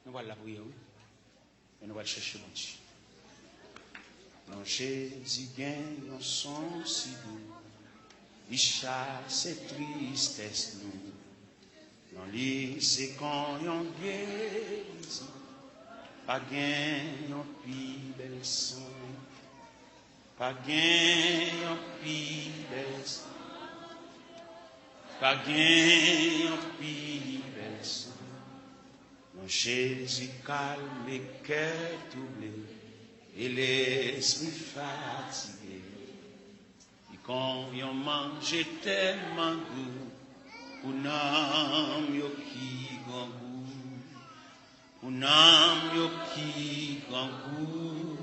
Nous voilà la prière, oui. Et nous allons chercher mon Dieu. Non, Jésus gagne un son si doux. Il chasse tristesse nous. Non, lui, c'est quand on guérit. Pas gagne un plus bel son. Pas gagne un plus bel son. Pas gagne un plus bel son. Non, Jésus calme les cœurs troublés et l'esprit fatigué. Et quand on mange tellement doux, pour n'am yo qui grand goût, pour n'am yo qui grand goût,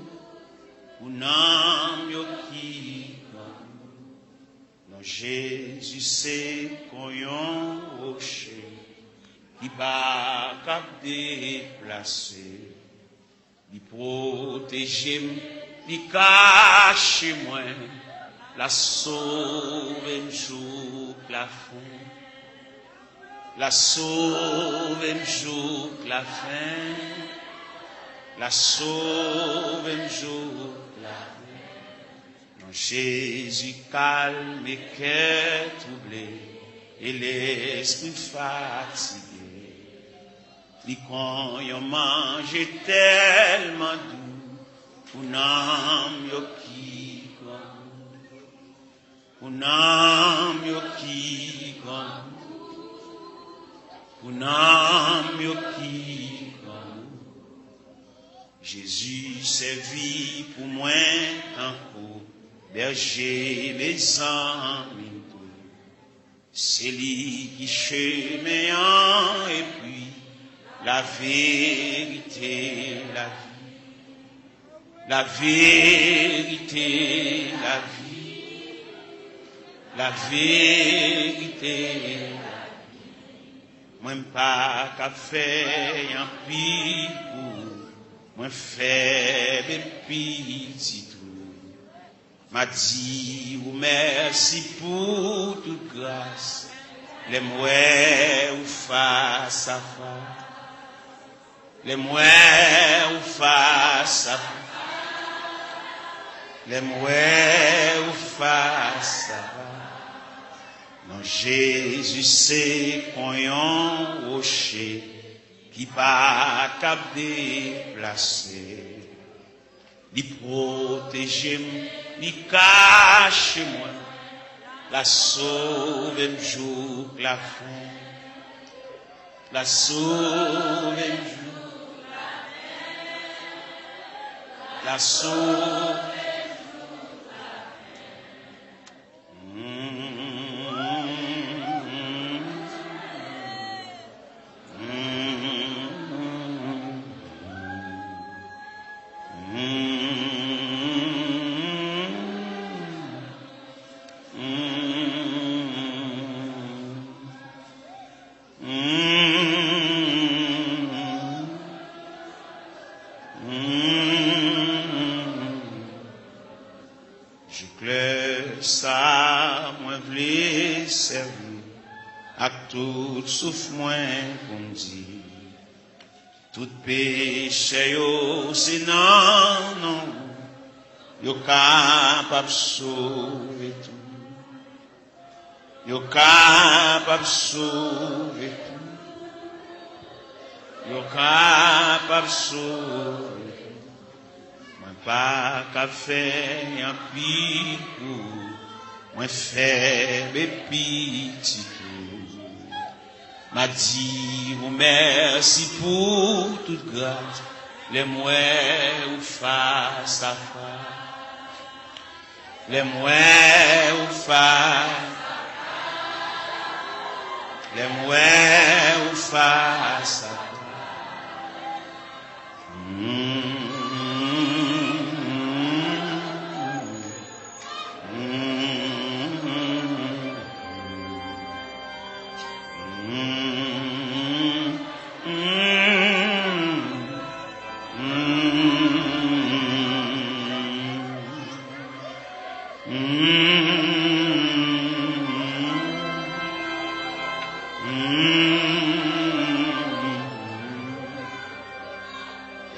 pour n'am yo qui grand goût. Non, Jésus c'est qu'on yon rocher, qui va cap déplacer, qui protège, qui cache moi, la sauve un jour la fin, la sauve un jour la fin, la sauve un jour la fin. Non, Jésus calme les cœurs troublés et l'esprit fatigué. Et quand on mange tellement doux, pour n'am yo qui grand, pour n'am yo qui grand, pour n'am yo qui grand. Jésus servit pour moi un coup, berger mes amis. C'est lui qui chemin et puis la vérité, la vie, la vérité, la vie, la vérité, la vie. Moi pas qu'à faire un pire, moi faible petit tout. M'a dit ou merci pour toute grâce, les mouets ou face à face. Les mouets ou face à les mouets ou face à non, Jésus c'est qu'on yon rocher qui pas cap déplacer, li protège, li cache moi, la sauve un jour la fin, la sauve un jour. La sauve. Tout souffle moins qu'on dit, tout péché yo c'est non, yo capable sauver tout, yo capable sauver tout, yo capable sauver tout. Moi pas qu'à faire un pire, moi faible petit. M'a dit ou merci pour toute grâce, les mouets ou face à face, les mouets ou face, les mouets ou face à face.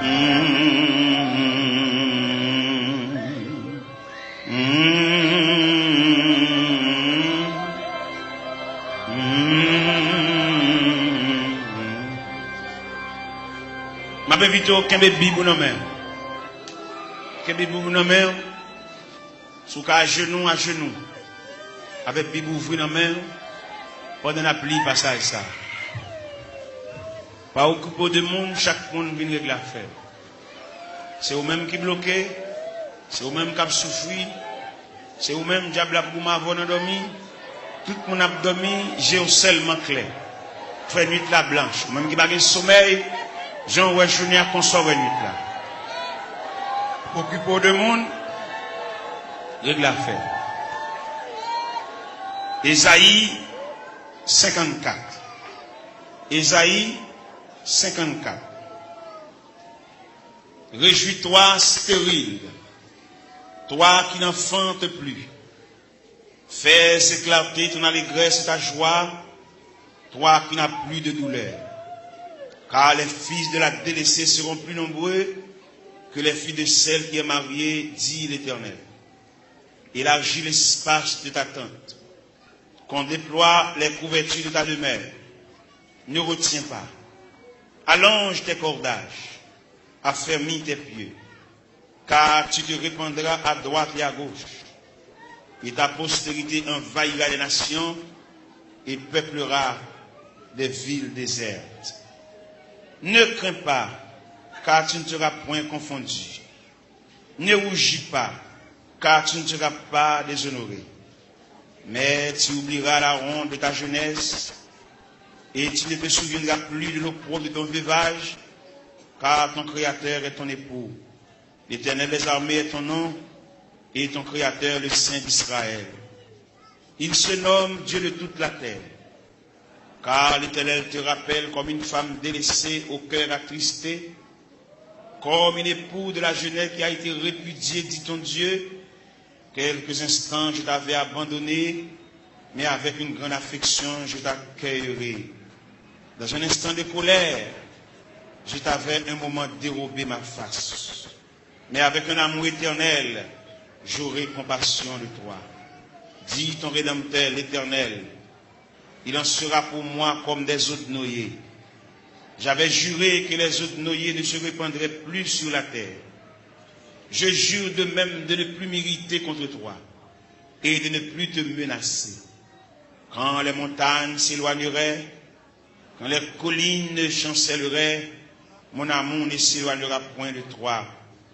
Ma bevito kembe bibou nan men. Kembe bibou nan men. Sou ka à genoux. Avec bibou ouvri nan men. Pendant la pluie passage ça. Pas occupé de monde, chaque monde vient régler l'affaire. C'est eux même qui bloqué, c'est eux même qui souffri, c'est eux même diable a pour m'avoir dormi. Tout le monde a dormi, j'ai seulement clair. Fait nuit la blanche, même qui pas de sommeil, Jean ouais journée à consommer nuit là. Occupé de monde, règle l'affaire. Ésaïe 54. Ésaïe 54. Réjouis-toi stérile, toi qui n'enfantes plus. Fais éclater ton allégresse et ta joie, toi qui n'as plus de douleur. Car les fils de la délaissée seront plus nombreux que les filles de celle qui est mariée, dit l'Éternel. Élargis l'espace de ta tente, qu'on déploie les couvertures de ta demeure. Ne retiens pas. Allonge tes cordages, affermis tes pieds, car tu te répandras à droite et à gauche, et ta postérité envahira les nations et peuplera des villes désertes. Ne crains pas, car tu ne seras point confondu. Ne rougis pas, car tu ne seras pas déshonoré. Mais tu oublieras la ronde de ta jeunesse, et tu ne te souviendras plus de l'opprobre de ton veuvage, car ton Créateur est ton époux. L'Éternel des armées est ton nom, et ton Créateur le Saint d'Israël. Il se nomme Dieu de toute la terre, car l'Éternel te rappelle comme une femme délaissée au cœur attristé, comme une épouse de la jeunesse qui a été répudiée, dit ton Dieu. Quelques instants je t'avais abandonné, mais avec une grande affection je t'accueillerai. Dans un instant de colère, je t'avais un moment dérobé ma face. Mais avec un amour éternel, j'aurai compassion de toi. Dis ton Rédempteur, l'Éternel, il en sera pour moi comme des eaux de noyer. J'avais juré que les eaux de noyer ne se répandraient plus sur la terre. Je jure de même de ne plus m'irriter contre toi et de ne plus te menacer. Quand les montagnes s'éloigneraient, quand les collines chancelleraient, mon amour ne s'éloignera point de toi,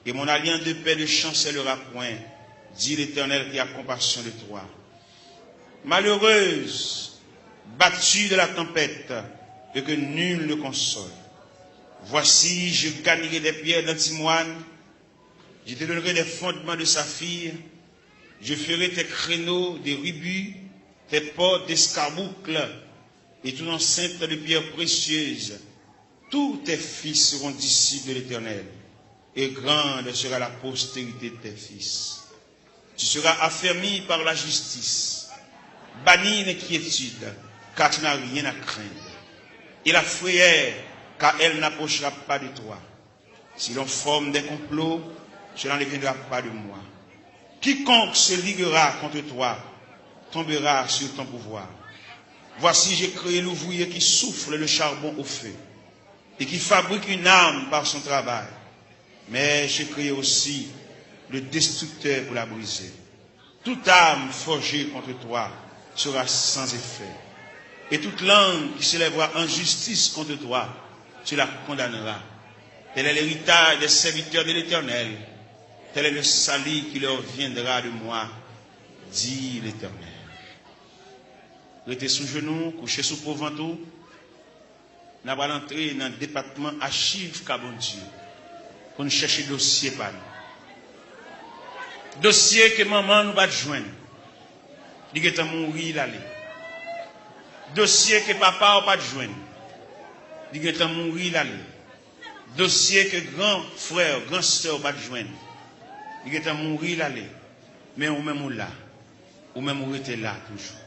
et mon alliance de paix ne chancellera point, dit l'Éternel qui a compassion de toi. Malheureuse, battue de la tempête, et que nul ne console. Voici, je gagnerai des pierres d'antimoine, je te donnerai les fondements de saphir, je ferai tes créneaux des rubis, tes portes d'escarboucles, et toute enceinte de pierres précieuses. Tous tes fils seront disciples de l'Éternel, et grande sera la postérité de tes fils. Tu seras affermi par la justice, banni l'inquiétude, car tu n'as rien à craindre, et la frayeur, car elle n'approchera pas de toi. Si l'on forme des complots, cela ne viendra pas de moi. Quiconque se liguera contre toi tombera sur ton pouvoir. Voici, j'ai créé l'ouvrier qui souffle le charbon au feu et qui fabrique une arme par son travail. Mais j'ai créé aussi le destructeur pour la briser. Toute arme forgée contre toi sera sans effet. Et toute langue qui s'élèvera en justice contre toi, tu la condamneras. Tel est l'héritage des serviteurs de l'Éternel. Tel est le salut qui leur viendra de moi, dit l'Éternel. Restez sous genoux, couchez sous pauvre-ventou. Nous allons entrer dans le département archives Cabon Dieu pour nous chercher dossier par nous. Dossier que maman nous va joindre. Il est mourir l'aller. Dossier que papa va joindre. Il est mourir l'aller. Dossier que grand frère, grand soeur va joindre. Il est mourir l'aller. Mais ou même là. Ou même ou était là toujours.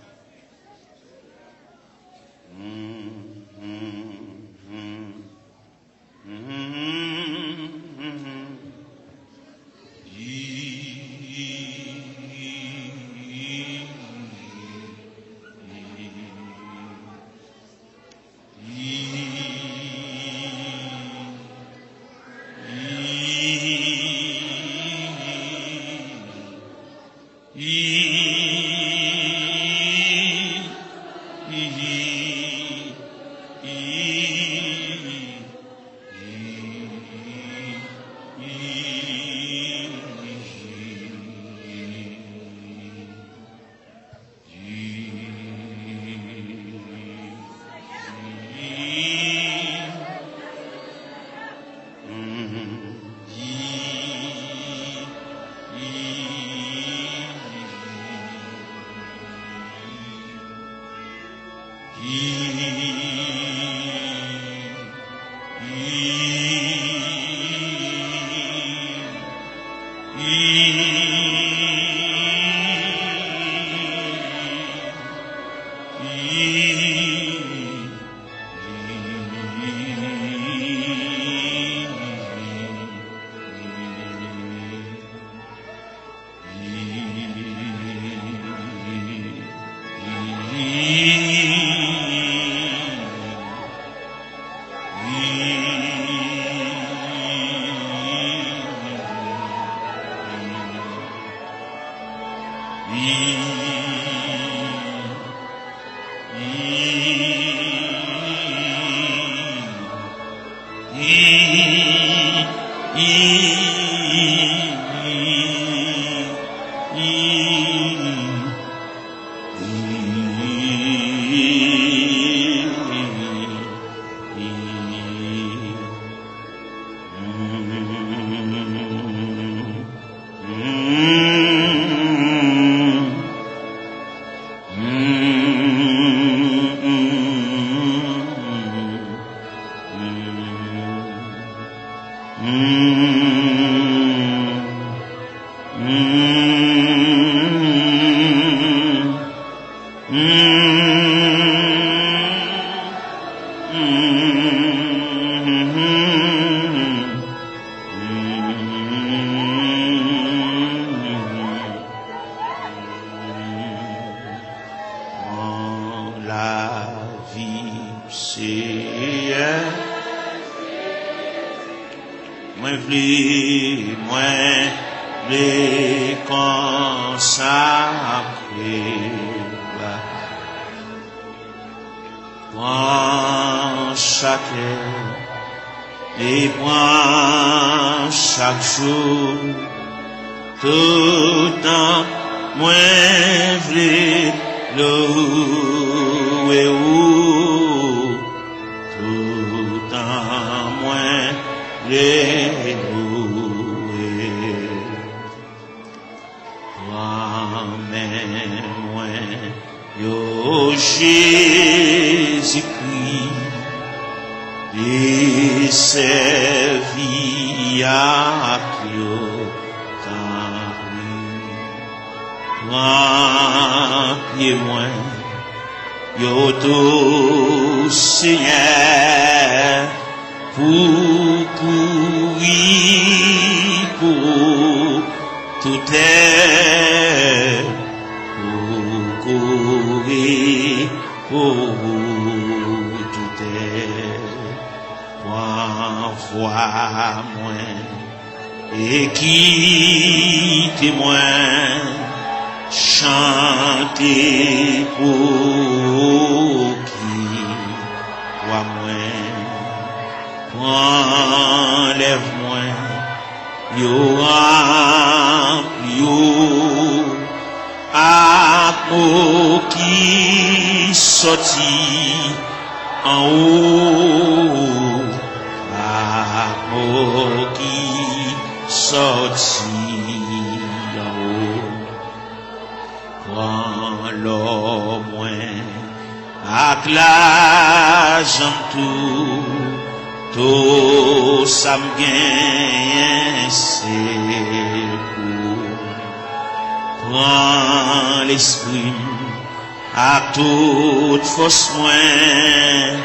Toute force moins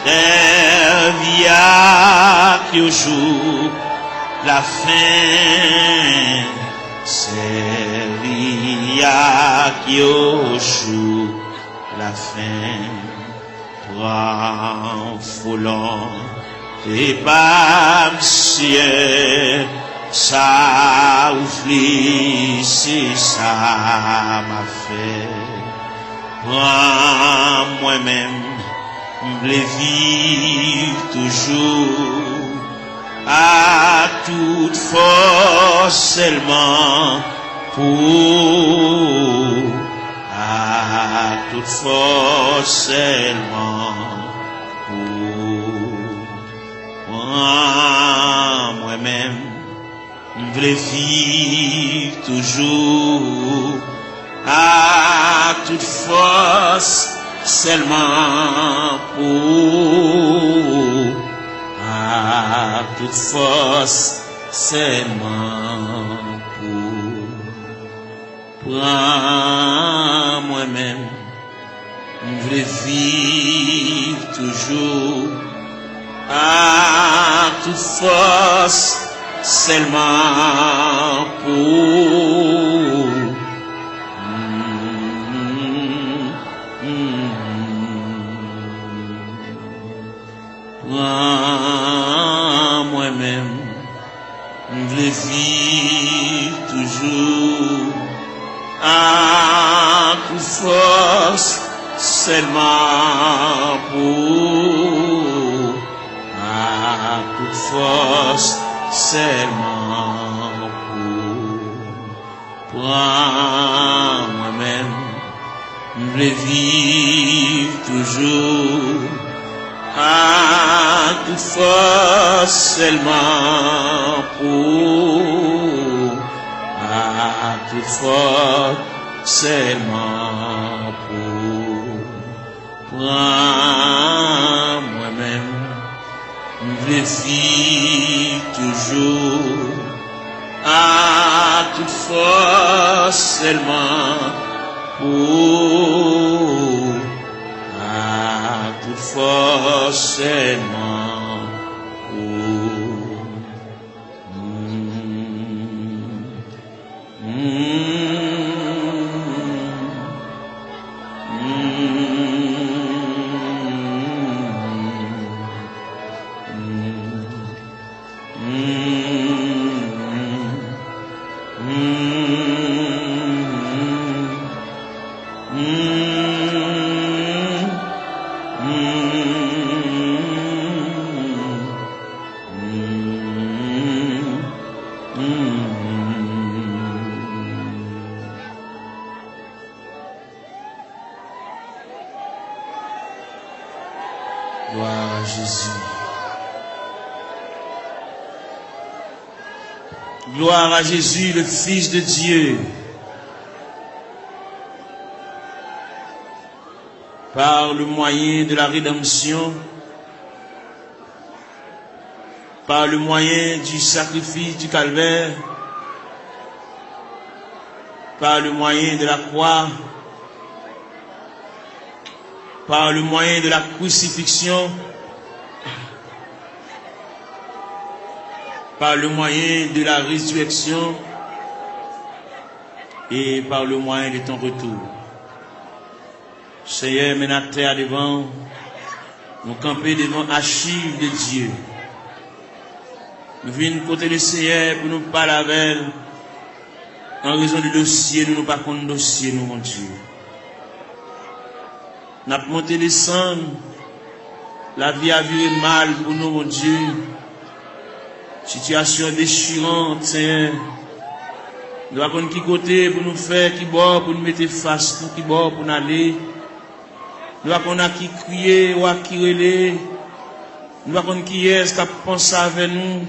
servi à qui jour la fin servi à qui jour la fin toi volant et pas ciel ça ouvrit c'est ça m'a fait moi-même, je vivre toujours à toute force seulement pour à toute force seulement pour voulais vivre toujours à toute force seulement pour, à toute force seulement pour. Prends moi-même, je voulais vivre toujours à toute force seulement pour. Prends moi-même, je voulais vivre toujours à toute force seulement pour, à toute force seulement pour. Prends moi-même, je voulais vivre toujours à toute force seulement pour, à toute force seulement pour. Prends moi-même, je voulais vivre toujours à toute force seulement pour, à toute force seulement pour. Gloire à Jésus. Gloire à Jésus, le Fils de Dieu. Par le moyen de la rédemption, par le moyen du sacrifice du calvaire, par le moyen de la croix, par le moyen de la crucifixion, par le moyen de la résurrection et par le moyen de ton retour. Seigneur, mets la terre devant, nous camper devant l'archive de Dieu. Nous venons côté le Seigneur pour nous parler avec elle. En raison du dossier, nous pas contre dossier, nous, mon Dieu. Nous avons monté descendre. La vie a viré mal pour nous, mon Dieu. Situation déchirante, Seigneur. Nous avons qui côté pour nous faire, qui bord pour nous mettre face, qui bord pour nous aller. Nous avons qui crier ou qui relais. Nous avons qui est-ce qui a pensé avec nous.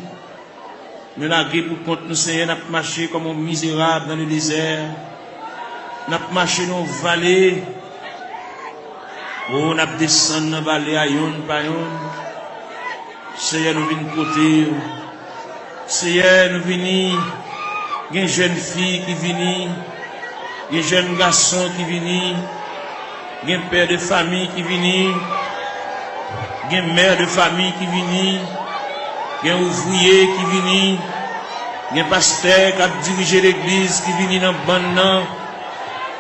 Nous avons pour compte nous, Seigneur, nous avons marché comme un misérable dans le désert. Nous avons marché dans la vallée. Oh, nous avons descendu dans la vallée à yon par yon. Seigneur, nous venons côté. Seigneur, nous venons. Il y a une jeune fille qui vient. Il y a un jeune garçon qui vient. Il y a un père de famille qui vient. Il y a une mère de famille qui vient. Il y a un ouvrier qui vient. Il y a un pasteur qui a dirigé l'église qui vient dans le banc.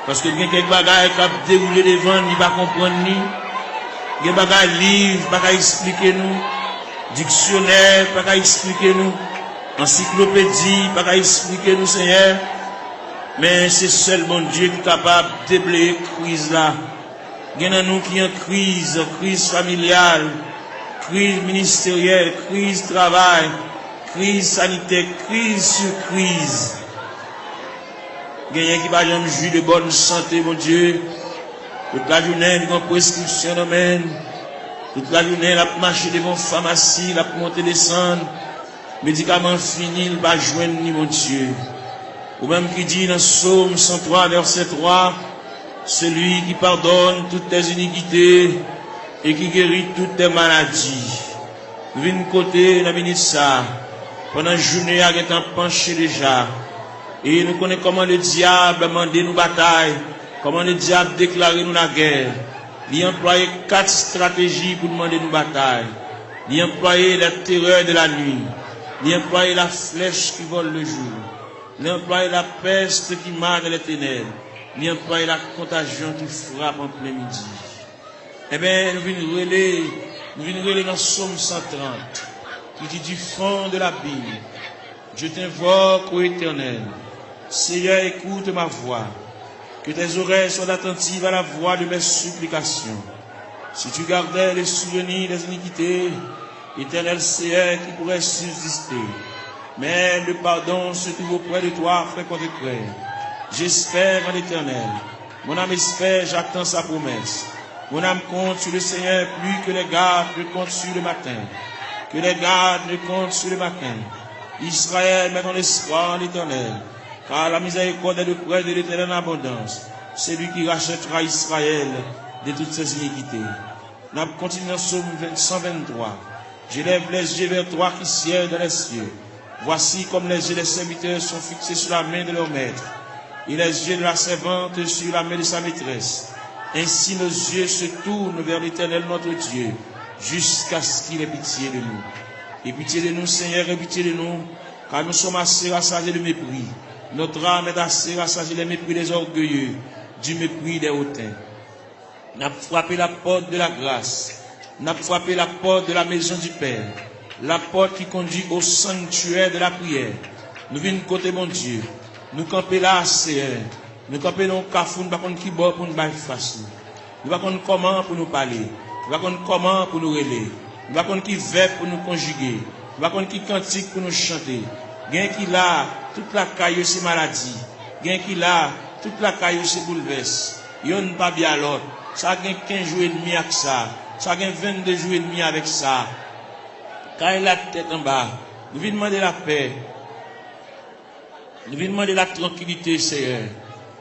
Parce que il y a quelques bagages qui a déroulé devant, il ne va pas comprendre. Il y a des bagages livres, pas qu'à expliquer nous. Dictionnaire, pas qu'à expliquer nous. Encyclopédie, pas qu'à expliquer nous, Seigneur. Mais c'est seul bon Dieu qui est capable de déblayer la crise là. Il y en a nous qui ont crise familiale, crise ministérielle, crise travail, crise sanitaire, crise sur crise. Il y a qui va jamais jouir de bonne santé, mon Dieu. Toute la journée, il y a une prescription domaine. Toute la journée, il a marché devant la pharmacie, il a monté descendre. médicament fini, il va joindre ni mon Dieu. Ou même qui dit dans Psaume 103, verset 3, celui qui pardonne toutes tes iniquités et qui guérit toutes tes maladies. Nous venons côté, dans minute ça, pendant la journée, il est penché déjà. Et nous connaissons comment le diable a demandé nous bataille, comment le diable déclaré nous la guerre. Il a employé 4 stratégies pour demander nous bataille. Il a employé la terreur de la nuit. Il a employé la flèche qui vole le jour. Il a employé la peste qui marche dans les ténèbres. Il a employé la contagion qui frappe en plein midi. Eh bien, nous venons relire dans Psaume 130, qui dit du fond de la Bible, je t'invoque, ô Éternel. Seigneur, écoute ma voix. Que tes oreilles soient attentives à la voix de mes supplications. Si tu gardais les souvenirs des iniquités, Éternel Seigneur, qui pourrait subsister. Mais le pardon se trouve auprès de toi, frère contre frère. J'espère en l'Éternel. Mon âme espère, j'attends sa promesse. Mon âme compte sur le Seigneur plus que les gardes ne comptent sur le matin. Que les gardes ne comptent sur le matin. Israël met ton espoir en l'Éternel. Car la miséricorde est de près de l'Éternel en abondance. C'est lui qui rachètera Israël de toutes ses iniquités. Nous continuons dans Psaume 123. J'élève les yeux vers toi qui sièges dans les cieux. Voici comme les yeux des serviteurs sont fixés sur la main de leur maître, et les yeux de la servante sur la main de sa maîtresse. Ainsi nos yeux se tournent vers l'Éternel notre Dieu, jusqu'à ce qu'il ait pitié de nous. Et pitié de nous, Seigneur, et pitié de nous, car nous sommes assez rassasiés de mépris. Notre âme est assez rassasiée des mépris des orgueilleux, du mépris des hautains. N'a frappé la porte de la grâce, n'a frappé la porte de la maison du Père, la porte qui conduit au sanctuaire de la prière. Nous venons côté mon Dieu, nous camper là, Seigneur. Nous camper dans le cafou, nous ne savons pas qui bord pour nous faire face. Nous ne savons pas comment pour nous parler. Nous ne savons pas comment pour nous relayer. Nous ne savons pas qui verbe pour nous conjuguer. Nous ne savons pas qui cantique pour nous chanter. Gain qui là, toute la caille c'est maladie. Gain qui là, toute la caille c'est bouleverse. Yon pas bien l'autre. Ça gagne 15 jours et demi avec ça. Ça gagne 22 jours et demi avec ça. Quand il a la tête en bas, nous venons demander la paix. Nous venons demander la tranquillité, Seigneur.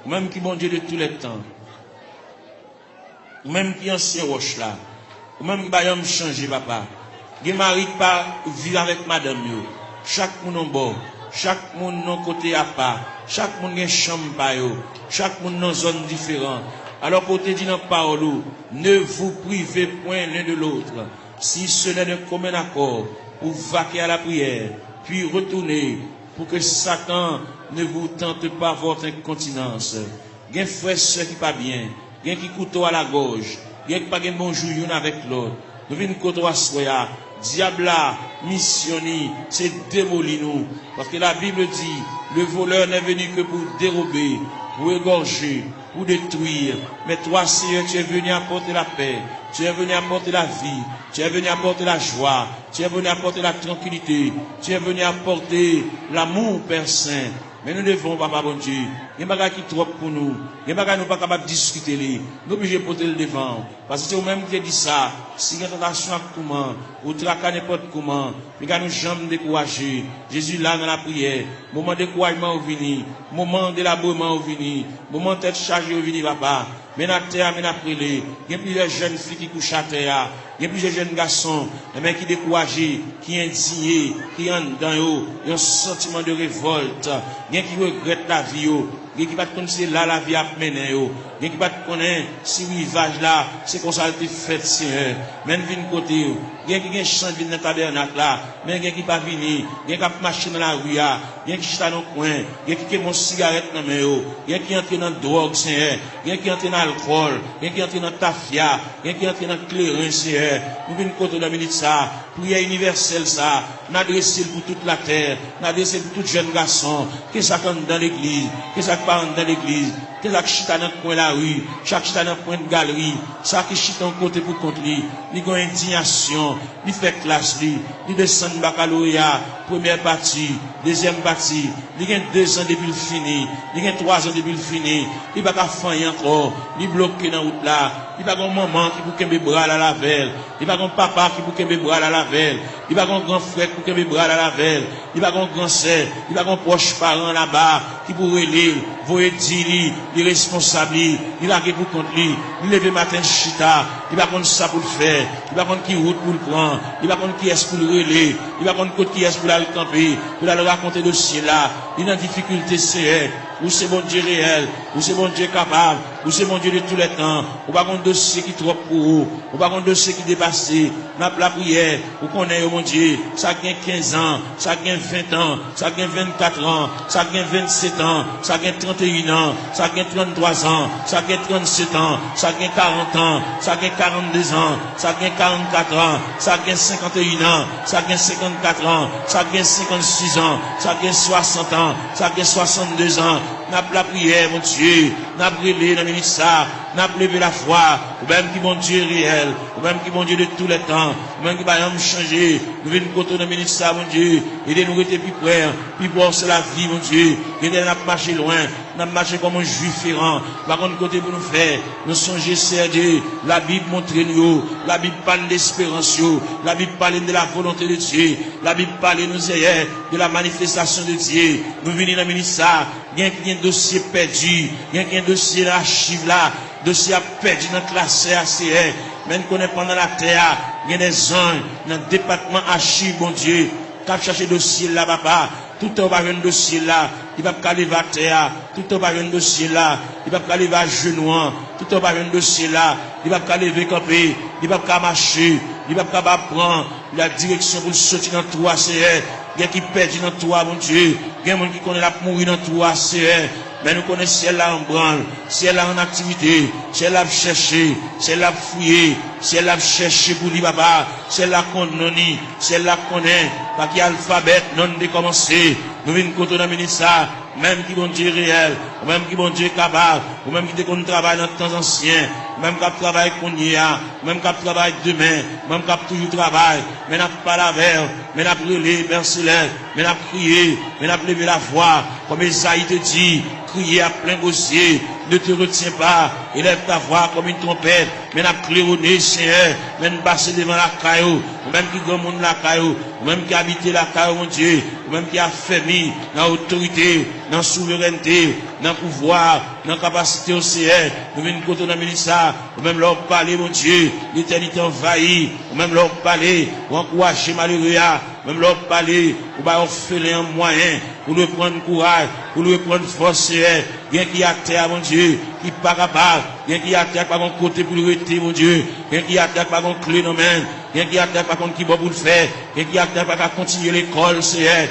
Même qui bon Dieu de tous les temps. Même qui ancien roche là. Même qui va me changer, papa. Qui mari pas vivre avec madame yo. Chaque monde en bord. Chaque monde non côté à part. Chaque monde a une chambre pa yo. Chaque monde dans zone différente. Alors pour te dire dans la parole, ne vous privez point l'un de l'autre. Si ce n'est d'un commun accord, pour vaquer à la prière, puis retourner, pour que Satan ne vous tente pas votre incontinence. Il y a un frère qui pas bien, il y a qui couteau à la gorge, il y a qui pas bonjour l'un avec l'autre. Nous venons couteau à soya, diable missionné, c'est démolir nous. Parce que la Bible dit, le voleur n'est venu que pour dérober, pour égorger, pour détruire. Mais toi, Seigneur, tu es venu apporter la paix, tu es venu apporter la vie, tu es venu apporter la joie, tu es venu apporter la tranquillité, tu es venu apporter l'amour, Père Saint. Mais nous devons, papa bon Dieu, il y a des choses qui sont trop pour nous, il y a des choses qui nous pas capables de discuter, nous obligés de porter le devant. Parce que c'est vous-même qui dit ça, si il y a une tentation à comment, ou traquer n'importe comment, mais quand nous jamais découragés, Jésus là dans la prière, moment de découragement au vini, moment de labourement au vini, moment de tête chargée au vini, papa. Mais la terre, mais après il y a plusieurs jeunes filles qui couchent à terre, il y a plusieurs jeunes garçons, mais qui découragés, qui indignés, qui ont dans eux, un sentiment de révolte, il y a qui regrettent la vie, il y a qui va connaître là la vie à mener, il y a qui va connaître si rivage là, c'est comme ça a été fait, Seigneur. Même vin côté, il y a qui chante dans le tabernacle là, mais il y a qui pas venir, il y a qui marcher dans la rue, il y a qui chante dans le coin, il y a qui mon cigarette dans mes mains, il y a qui entre dans la drogue, Seigneur, il y a qui entre dans l'alcool, il y a qui entre dans tafia, il y a qui entre dans le clairin, Seigneur. Nous venons côté de la minute ça, prière universelle ça, n'adresser pour toute la terre, n'adresser pour tout jeune garçon, que ça compte dans l'église, que ça parle dans l'église, T'es là qui chita dans le coin de la rue, chaque chita dans le coin de galerie, ça qui chita en côté pour contre lui, il a une indignation, il fait classe lui, il descend de baccalauréat, première partie, deuxième partie, il a 2 ans depuis le fini, il a 3 ans depuis le fini, il va pas faire encore, il bloqué dans la route là, il va avoir un maman qui pour qu'un bras à la velle, il va avoir un papa qui pour qu'un bras à la velle, il va avoir un grand frère pour qu'un bras à la velle, il va avoir un grand sœur, il va avoir un proche parent là-bas qui pourrait aller, voyer dire il est responsable, il a pour contre lui, il lève matin chita, il va contre ça pour le faire, il va contre qui route pour le prendre, il va contre qui est pour le relais, il va contre qui est pour aller camper, pour aller raconter le dossier là, il a une difficulté c'est ou c'est bon Dieu réel, ou c'est bon Dieu capable, ou c'est bon Dieu de tous les temps, ou pas un dossier qui est trop pour vous, ou pas un dossier qui dépasse, n'a pas la prière, ou qu'on est, mon Dieu, ça gagne 15 ans, ça gagne 20 ans, ça gagne 24 ans, ça gagne 27 ans, ça gagne 31 ans, ça gagne 33 ans, ça gagne 37 ans, ça gagne 40 ans, ça gagne 42 ans, ça gagne 44 ans, ça gagne 51 ans, ça gagne 54 ans, ça gagne 56 ans, ça gagne 60 ans, ça gagne 62 ans, n'a pas la prière, mon Dieu, n'a brûlé dans le ministère, n'a pas levé la foi, ou même qui mon Dieu réel, ou même qui mon Dieu de tous les temps, ou même qui va rien changer, nous venons côté dans le ministère, mon Dieu, aidez-nous à être plus près, puis voir c'est la vie, mon Dieu, aidez-nous à marcher loin, n'a marché comme un juif errant, par contre côté pour nous faire, nous songer, c'est Dieu, la Bible montre nous, la Bible parle d'espérance, la Bible parle de la volonté de Dieu, la Bible parle nous hier de la manifestation de Dieu, nous venons dans le ministère, il y a un dossier perdu, il y a un dossier d'archive là, dossier perdu dans la classe ACR, même qu'on est pendant la terre, il y a des gens dans le département archive, mon Dieu, qui a cherché dossier là, papa, tout au bas un dossier là, il va pas aller à terre, tout au bas un dossier là, il va pas aller à genoux, tout au bas un dossier là, il va pas lever camper, il va pas marcher, il va pas prendre la direction pour sortir dans 3 CR. Il y a qui perdent dans toi, mon Dieu. Il y a des gens qui connaissent la mourir dans toi, c'est mais nous connaissons celle là en branle, celle là en activité, celle là chercher, celle là fouiller, celle là chercher pour lui papa, celle là qu'on non, celle là qu'on est, pas qu'il y a alphabet non décommencé. Nous venons contre la ministère, même qui bon Dieu réel, ou même qui bon Dieu capable, ou même qui déconne travail dans le temps ancien, même qui travaille qu'on y a, même qui travaille demain, même qui toujours travail, mais n'a pas la verre, mais n'a brûlé, Bercelaire, mais n'a prié, mais n'a levé la voix, comme Esaïe te dit, crier à plein gosier, ne te retiens pas, élève ta voix comme une trompette, mais n'a claironné, Seigneur, mais n'a passé devant la caillou, ou même qui grand monde la caillou, ou même qui habite la caillou, mon Dieu, ou même qui a fermé dans l'autorité, dans la souveraineté, dans le pouvoir, dans la capacité au Seigneur, nous venons côté dans le ministère, ou même leur parler, mon Dieu, l'éternité envahie, ou même leur parler, ou encourager malheureux, même leur parler, ou bien faire un moyen, pour lui prendre courage, pour lui prendre force, bien qui a terre, mon Dieu, qui pas capable, bien qui a terre par mon côté pour le rester, mon Dieu, bien qui a terre par mon clé dans main, bien qui a terre par contre qui va pour le faire, bien qui a terre par continuer l'école, c'est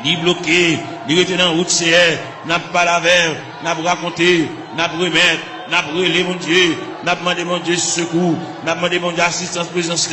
ni bloqué, ni rester dans la route, c'est n'a pas la verre, n'a pas raconté, n'a pas remettre, n'a pas brûlé, mon Dieu, n'a pas demandé, mon Dieu, secours, n'a pas demandé, mon Dieu, assistance, présence,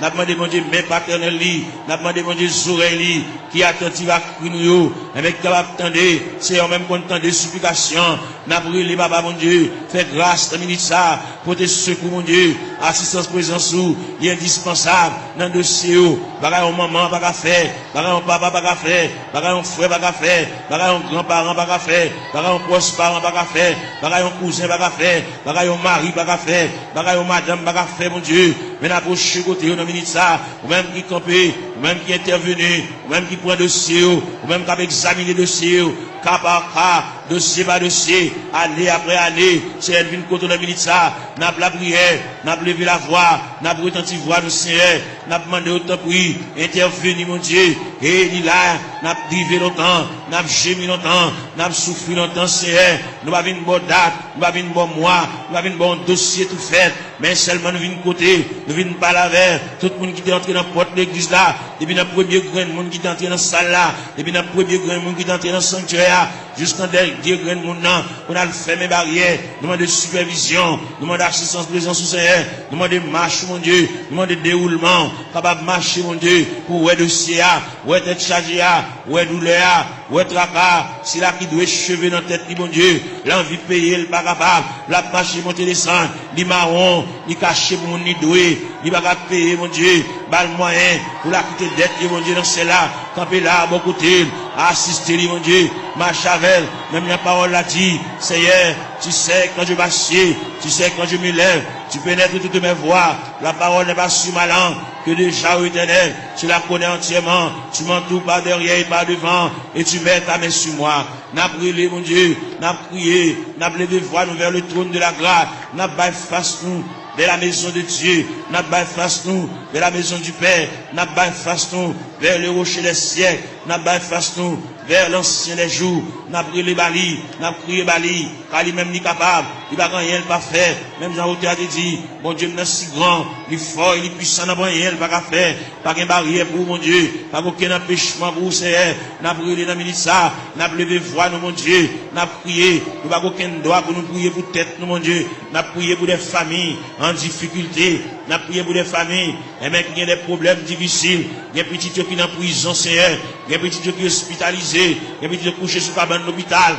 n'a pas demandé, mon Dieu, main paternelle, n'a pas demandé, mon Dieu, oreilles, qui est attentif à nous, avec capable d'attendre, c'est en même content des supplications, n'a pas brûlé, papa, mon Dieu, fais grâce, termine ça, pour tes secours, mon Dieu, assistance, présence, il est indispensable, dans le dossier, bagaille, maman, pas qu'à faire, bagaille, papa, pas qu'à faire, bagaille, frère, pas qu'à faire, bagaille, grand-parent, pas qu'à faire, bagaille, proche parent, pas qu'à faire, bagaille, cousin, pas qu'à faire, bagaille, mari, pas qu'à faire, bagaille, madame, pas qu'à faire, mon Dieu, mais n'approche côté, dans minute ça, ou même qui campé, ou même qui intervenu, ou même qui prend dossier, ou même qui a examiné dossier, cas par cas, dossier par dossier, année après année, c'est elle vient côté dans minute ça, n'a pas la prière, n'a pas levé la voix, n'a pas retenti voix du Seigneur, n'a pas demandé autant prix, intervenu, mon Dieu, et il là, n'a pas drivé longtemps, n'a pas gémi longtemps, n'a pas souffert longtemps, Seigneur, nous pas une bonne date, nous pas une bonne mois, nous pas une bon dossier tout fait, mais seulement nous venons côté, nous venons pas la verre, tout le monde qui est entré dans la porte de l'église là, depuis le premier grain de monde qui est entré dans la salle là, depuis le premier grain de monde qui est entré dans le sanctuaire, jusqu'en dernier grain de monde là, on a fait mes barrières, nous demandons de supervision, nous demandons d'assistance présence au Seigneur, nous demandons de marche, mon Dieu, nous demandons de déroulement, capable de marcher, mon Dieu, pour ouais dossier, ouais tête chargée, ouais douleur, ouais tracas, c'est là qui doit cheveux dans la tête, mon Dieu, l'envie de payer, le pas capable, la marche monter descendre, ni marron, ni caché pour mon ni doué, ni pas capable payer, mon Dieu, bal moyen, pour la quitter dette, mon Dieu, dans celle-là, camper là, bon côté, assister, mon Dieu, marche avec, même la parole l'a dit, Seigneur, tu sais quand je m'assieds, tu sais quand je me lève, tu pénètres toutes mes voies, la parole n'est pas sur ma langue, que déjà, ô Éternel, tu la connais entièrement, tu m'entoures par derrière et par devant, et tu mets ta main sur moi. N'a brûlé, mon Dieu, n'a prié, n'a levé voix nous vers le trône de la grâce, n'a pas face nous vers la maison de Dieu, n'a pas face nous vers la maison du Père, n'a pas face nous vers le rocher des siècles, n'a pas face nous vers l'ancien des jours, n'a brûlé Bali, n'a crié Bali, car lui-même n'est capable, il va rien pas faire, même Jean-Auteur a dit, mon Dieu, il est si grand, il est fort, il est puissant, n'a rien pas faire, pas qu'une barrière pour mon Dieu, pas aucun empêchement pour Seigneur, n'a brûlé dans Mélissa, n'a levé voix, nous, mon Dieu, n'a prié, nous pas aucun droit pour nous prier pour tête, nous, mon Dieu, n'a prié pour des familles en difficulté, n'a prié pour des familles, et même qui ont des problèmes difficiles, il y a des petits qui sont en prison, Seigneur, il y a des petits qui sont hospitalisés, il y a des petits qui sont couchés sur cabane de l'hôpital,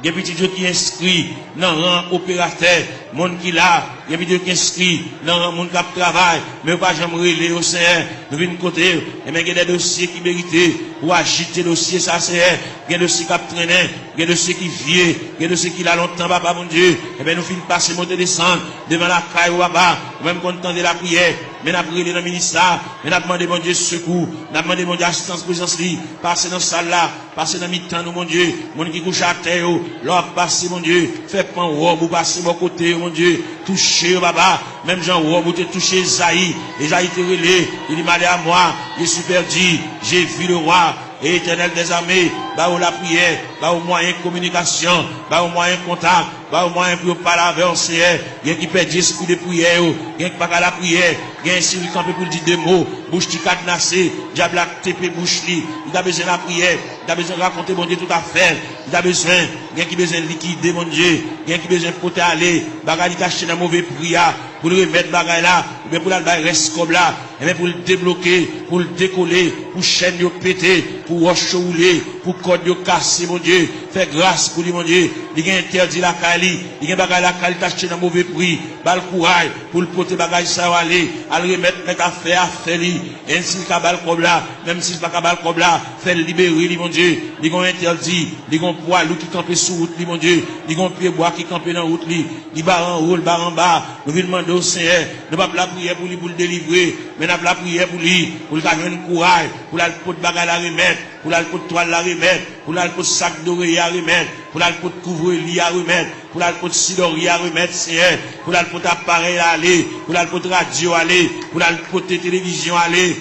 il y a des petits qui sont inscrits dans le rang opérateur, monde qui là, il y a des petits qui sont inscrits dans le rang monde qui travaille, mais pas jamais relais au Seigneur, nous venons côté, et même il y a des dossiers qui méritent pour agiter le dossier, ça c'est, il y a des dossiers qui traînent, il y a des dossiers qui viennent, il y a des dossiers qui là longtemps, papa mon Dieu, et bien nous finissons passer, monter, descendre, devant la caille ou papa, même content de la prière, mais nous avons prié dans le ministère, mais nous avons demandé mon Dieu secours, nous avons demandé mon Dieu assistance, présence, passer dans la salle là, passer dans le mi-temps, nous, mon Dieu, mon qui couche à terre, l'or passer, mon Dieu, fait pas robe ou passer mon côté, mon Dieu, toucher, papa, même Jean robe ou te toucher Zaï, et Zaï te relé, il dit, malé à moi, il est super dit, j'ai vu le roi, et Éternel des armées, bah où la prière, bah au moyen de communication, bah au moyen de contact, bah au moyen pour parler avec le Seigneur, il y a qui perd l'esprit de prière, il y a qui pas qu'à la prière, il y a un Cyril campé pour dire deux mots, bouche qui cadenassé, diable a TP bouche li, il a besoin de la prière, il a besoin de raconter mon Dieu tout à fait, il a besoin, il y a qui besoin de liquider mon Dieu, il y a qui besoin de porter aller, bagay caché dans mauvais prière, pour le remettre bagay là, ou bien pour la reste comme là, et bien pour le débloquer, pour le décoller, pour chaîne yo péter, pour roche rouler, pour code yo casser mon Dieu, fais grâce pour lui mon Dieu, il y a interdit la Kali, il y a bagay la Kali caché dans mauvais prix, bal courage pour le porter bagay ça aller, à le remettre mettre affaire lui, ainsi le cabal comme là, même s'il pas cabal comme là, fait libérer lui mon Dieu, il y a interdit, il y a poids loup qui campe sur route lui mon Dieu, il y a pied bois qui campe dans route lui, il bar en haut, bar en bas, nous venons demander au Seigneur, nous pas la prière pour lui pour le délivrer, mais nous la prière pour lui, pour le gagner un courage, pour la pot bagay la remettre, pour la pot toile la remettre, pour la pot sac d'oreiller à remettre, pour la pot couvre-lit à remettre, pour la pot sidori à remettre, Seigneur, pour la pot appareil à aller, pour la pot radio à aller, pour la pot télévision à aller,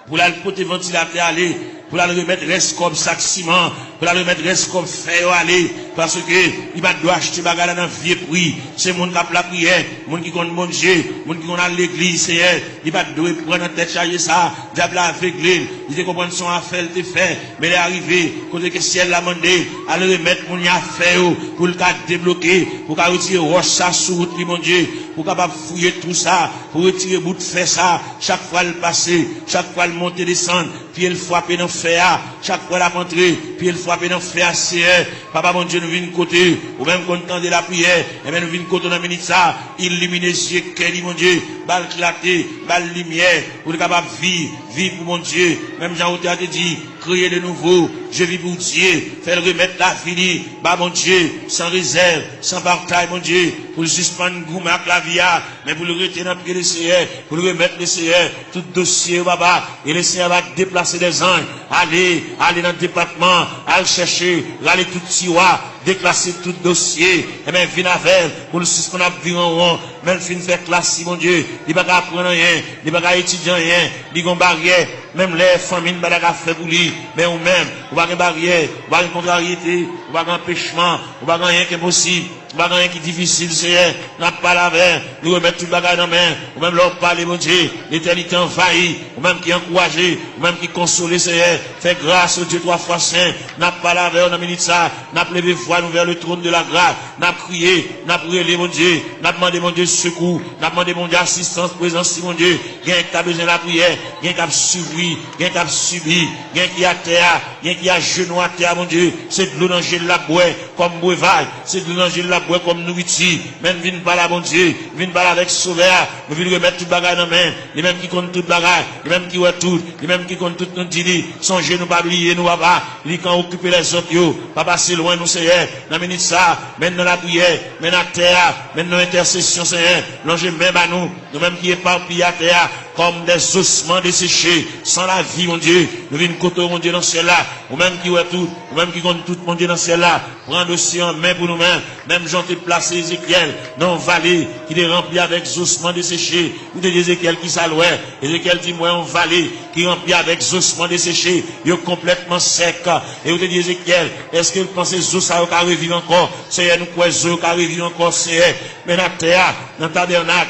pour la pot ventilateur à aller, pour la remettre reste comme sac ciment, pour la remettre reste comme fer à aller, parce que il va doit acheter bagarre dans vieux prix, c'est monde qui a la prière, monde qui compte manger, monde qui compte à l'église, Seigneur, il va devoir prendre en tête charger ça, diable aveuglé, il te comprendre son affaire te fait, mais il est arrivé, côté que ciel l'a demandé, à le remettre mon affaire, pour le cas débloquer, pour qu'à retirer roche ça sur route, mon Dieu, pour capable fouiller tout ça, pour retirer bout de fer ça, chaque fois le passer, chaque fois le monter, descendre, puis il frapper dans fer, chaque fois la rentrer, puis il frapper dans fer, Seigneur, papa mon Dieu, nous venons côté, ou même content de la prière, et bien nous venons côté dans la minute ça, illuminer les yeux, quel mon Dieu, balle clarté, balle lumière, pour être capable de vivre pour mon Dieu, même Jean-Auteur a dit, créer de nouveau, je vis pour Dieu, faire remettre la vie, bah mon Dieu, sans réserve, sans bataille, mon Dieu, pour le suspendre gourmet avec la vie, mais pour le retirer dans le pied du Seigneur, pour le remettre le Seigneur, tout dossier, baba, et le Seigneur va déplacer des anges, aller dans le département, aller chercher, aller tout tiroir, déclasser tout dossier, et bien, venir avec, pour le suspendre à venir en rond, même fin faire classe, mon Dieu, il va pas apprendre rien, il va pas étudier rien, il va barrière, même les familles, il va pas faire pour lui, mais ou même, ou pas une barrière, ou pas une contrariété, ou pas un empêchement, ou pas rien qui est possible, bagaille qui est difficile, Seigneur, n'a pas la veine, nous remettre tout bagaille dans la main, ou même leur parler, mon Dieu, l'éternité envahie, ou même qui encouragé, ou même qui consolé, Seigneur, fait grâce au Dieu 3 fois saint, n'a pas la veine, on a mis ça, n'a pas levé voix nous vers le trône de la grâce, n'a crié, n'a brûlé, mon Dieu, n'a demandé, mon Dieu, secours, n'a demandé, mon Dieu, assistance, présence, mon Dieu, gain qui a besoin de la prière, gain qui a subi, gain qui a subi, gain qui a terre, gain qui a genou à terre, mon Dieu, c'est de l'eau dans la boue, comme breuvage, c'est de l'eau dans la boue, comme nourriture, même viens pas là, mon Dieu, viens pas là avec sauveur, nous voulons remettre tout bagage dans la main, les mêmes qui comptent tout bagage, les mêmes qui voient tout, les mêmes qui comptent tout nous dit, songez nous pas oublier, nous papa, ils quand occuper les autres, yo, pas passer loin, nous, Seigneur, dans minute ça, maintenant la prière, maintenant la terre, maintenant l'intercession, Seigneur, l'ange même à nous, nous-mêmes qui éparpillés à terre, comme des ossements desséchés, sans la vie, mon Dieu, nous venons côté, mon Dieu, dans celle-là, ou même qui voit tout, ou même qui compte tout, mon Dieu, dans celle-là, prendre aussi en main pour nous-mêmes, même Jean t'ai placé Ézéchiel, dans une vallée, qui est remplie avec ossements desséchés, ou de Ézéchiel qui s'allouait, Ézéchiel dit, moi, une vallée, qui est remplie avec ossements desséchés, il est complètement sec, et vous te dit, Ézéchiel, est-ce que vous pensez que ça va revivre encore, Seigneur, nous croyons, ça va revivre encore, Seigneur, mais dans la terre, dans le tabernacle,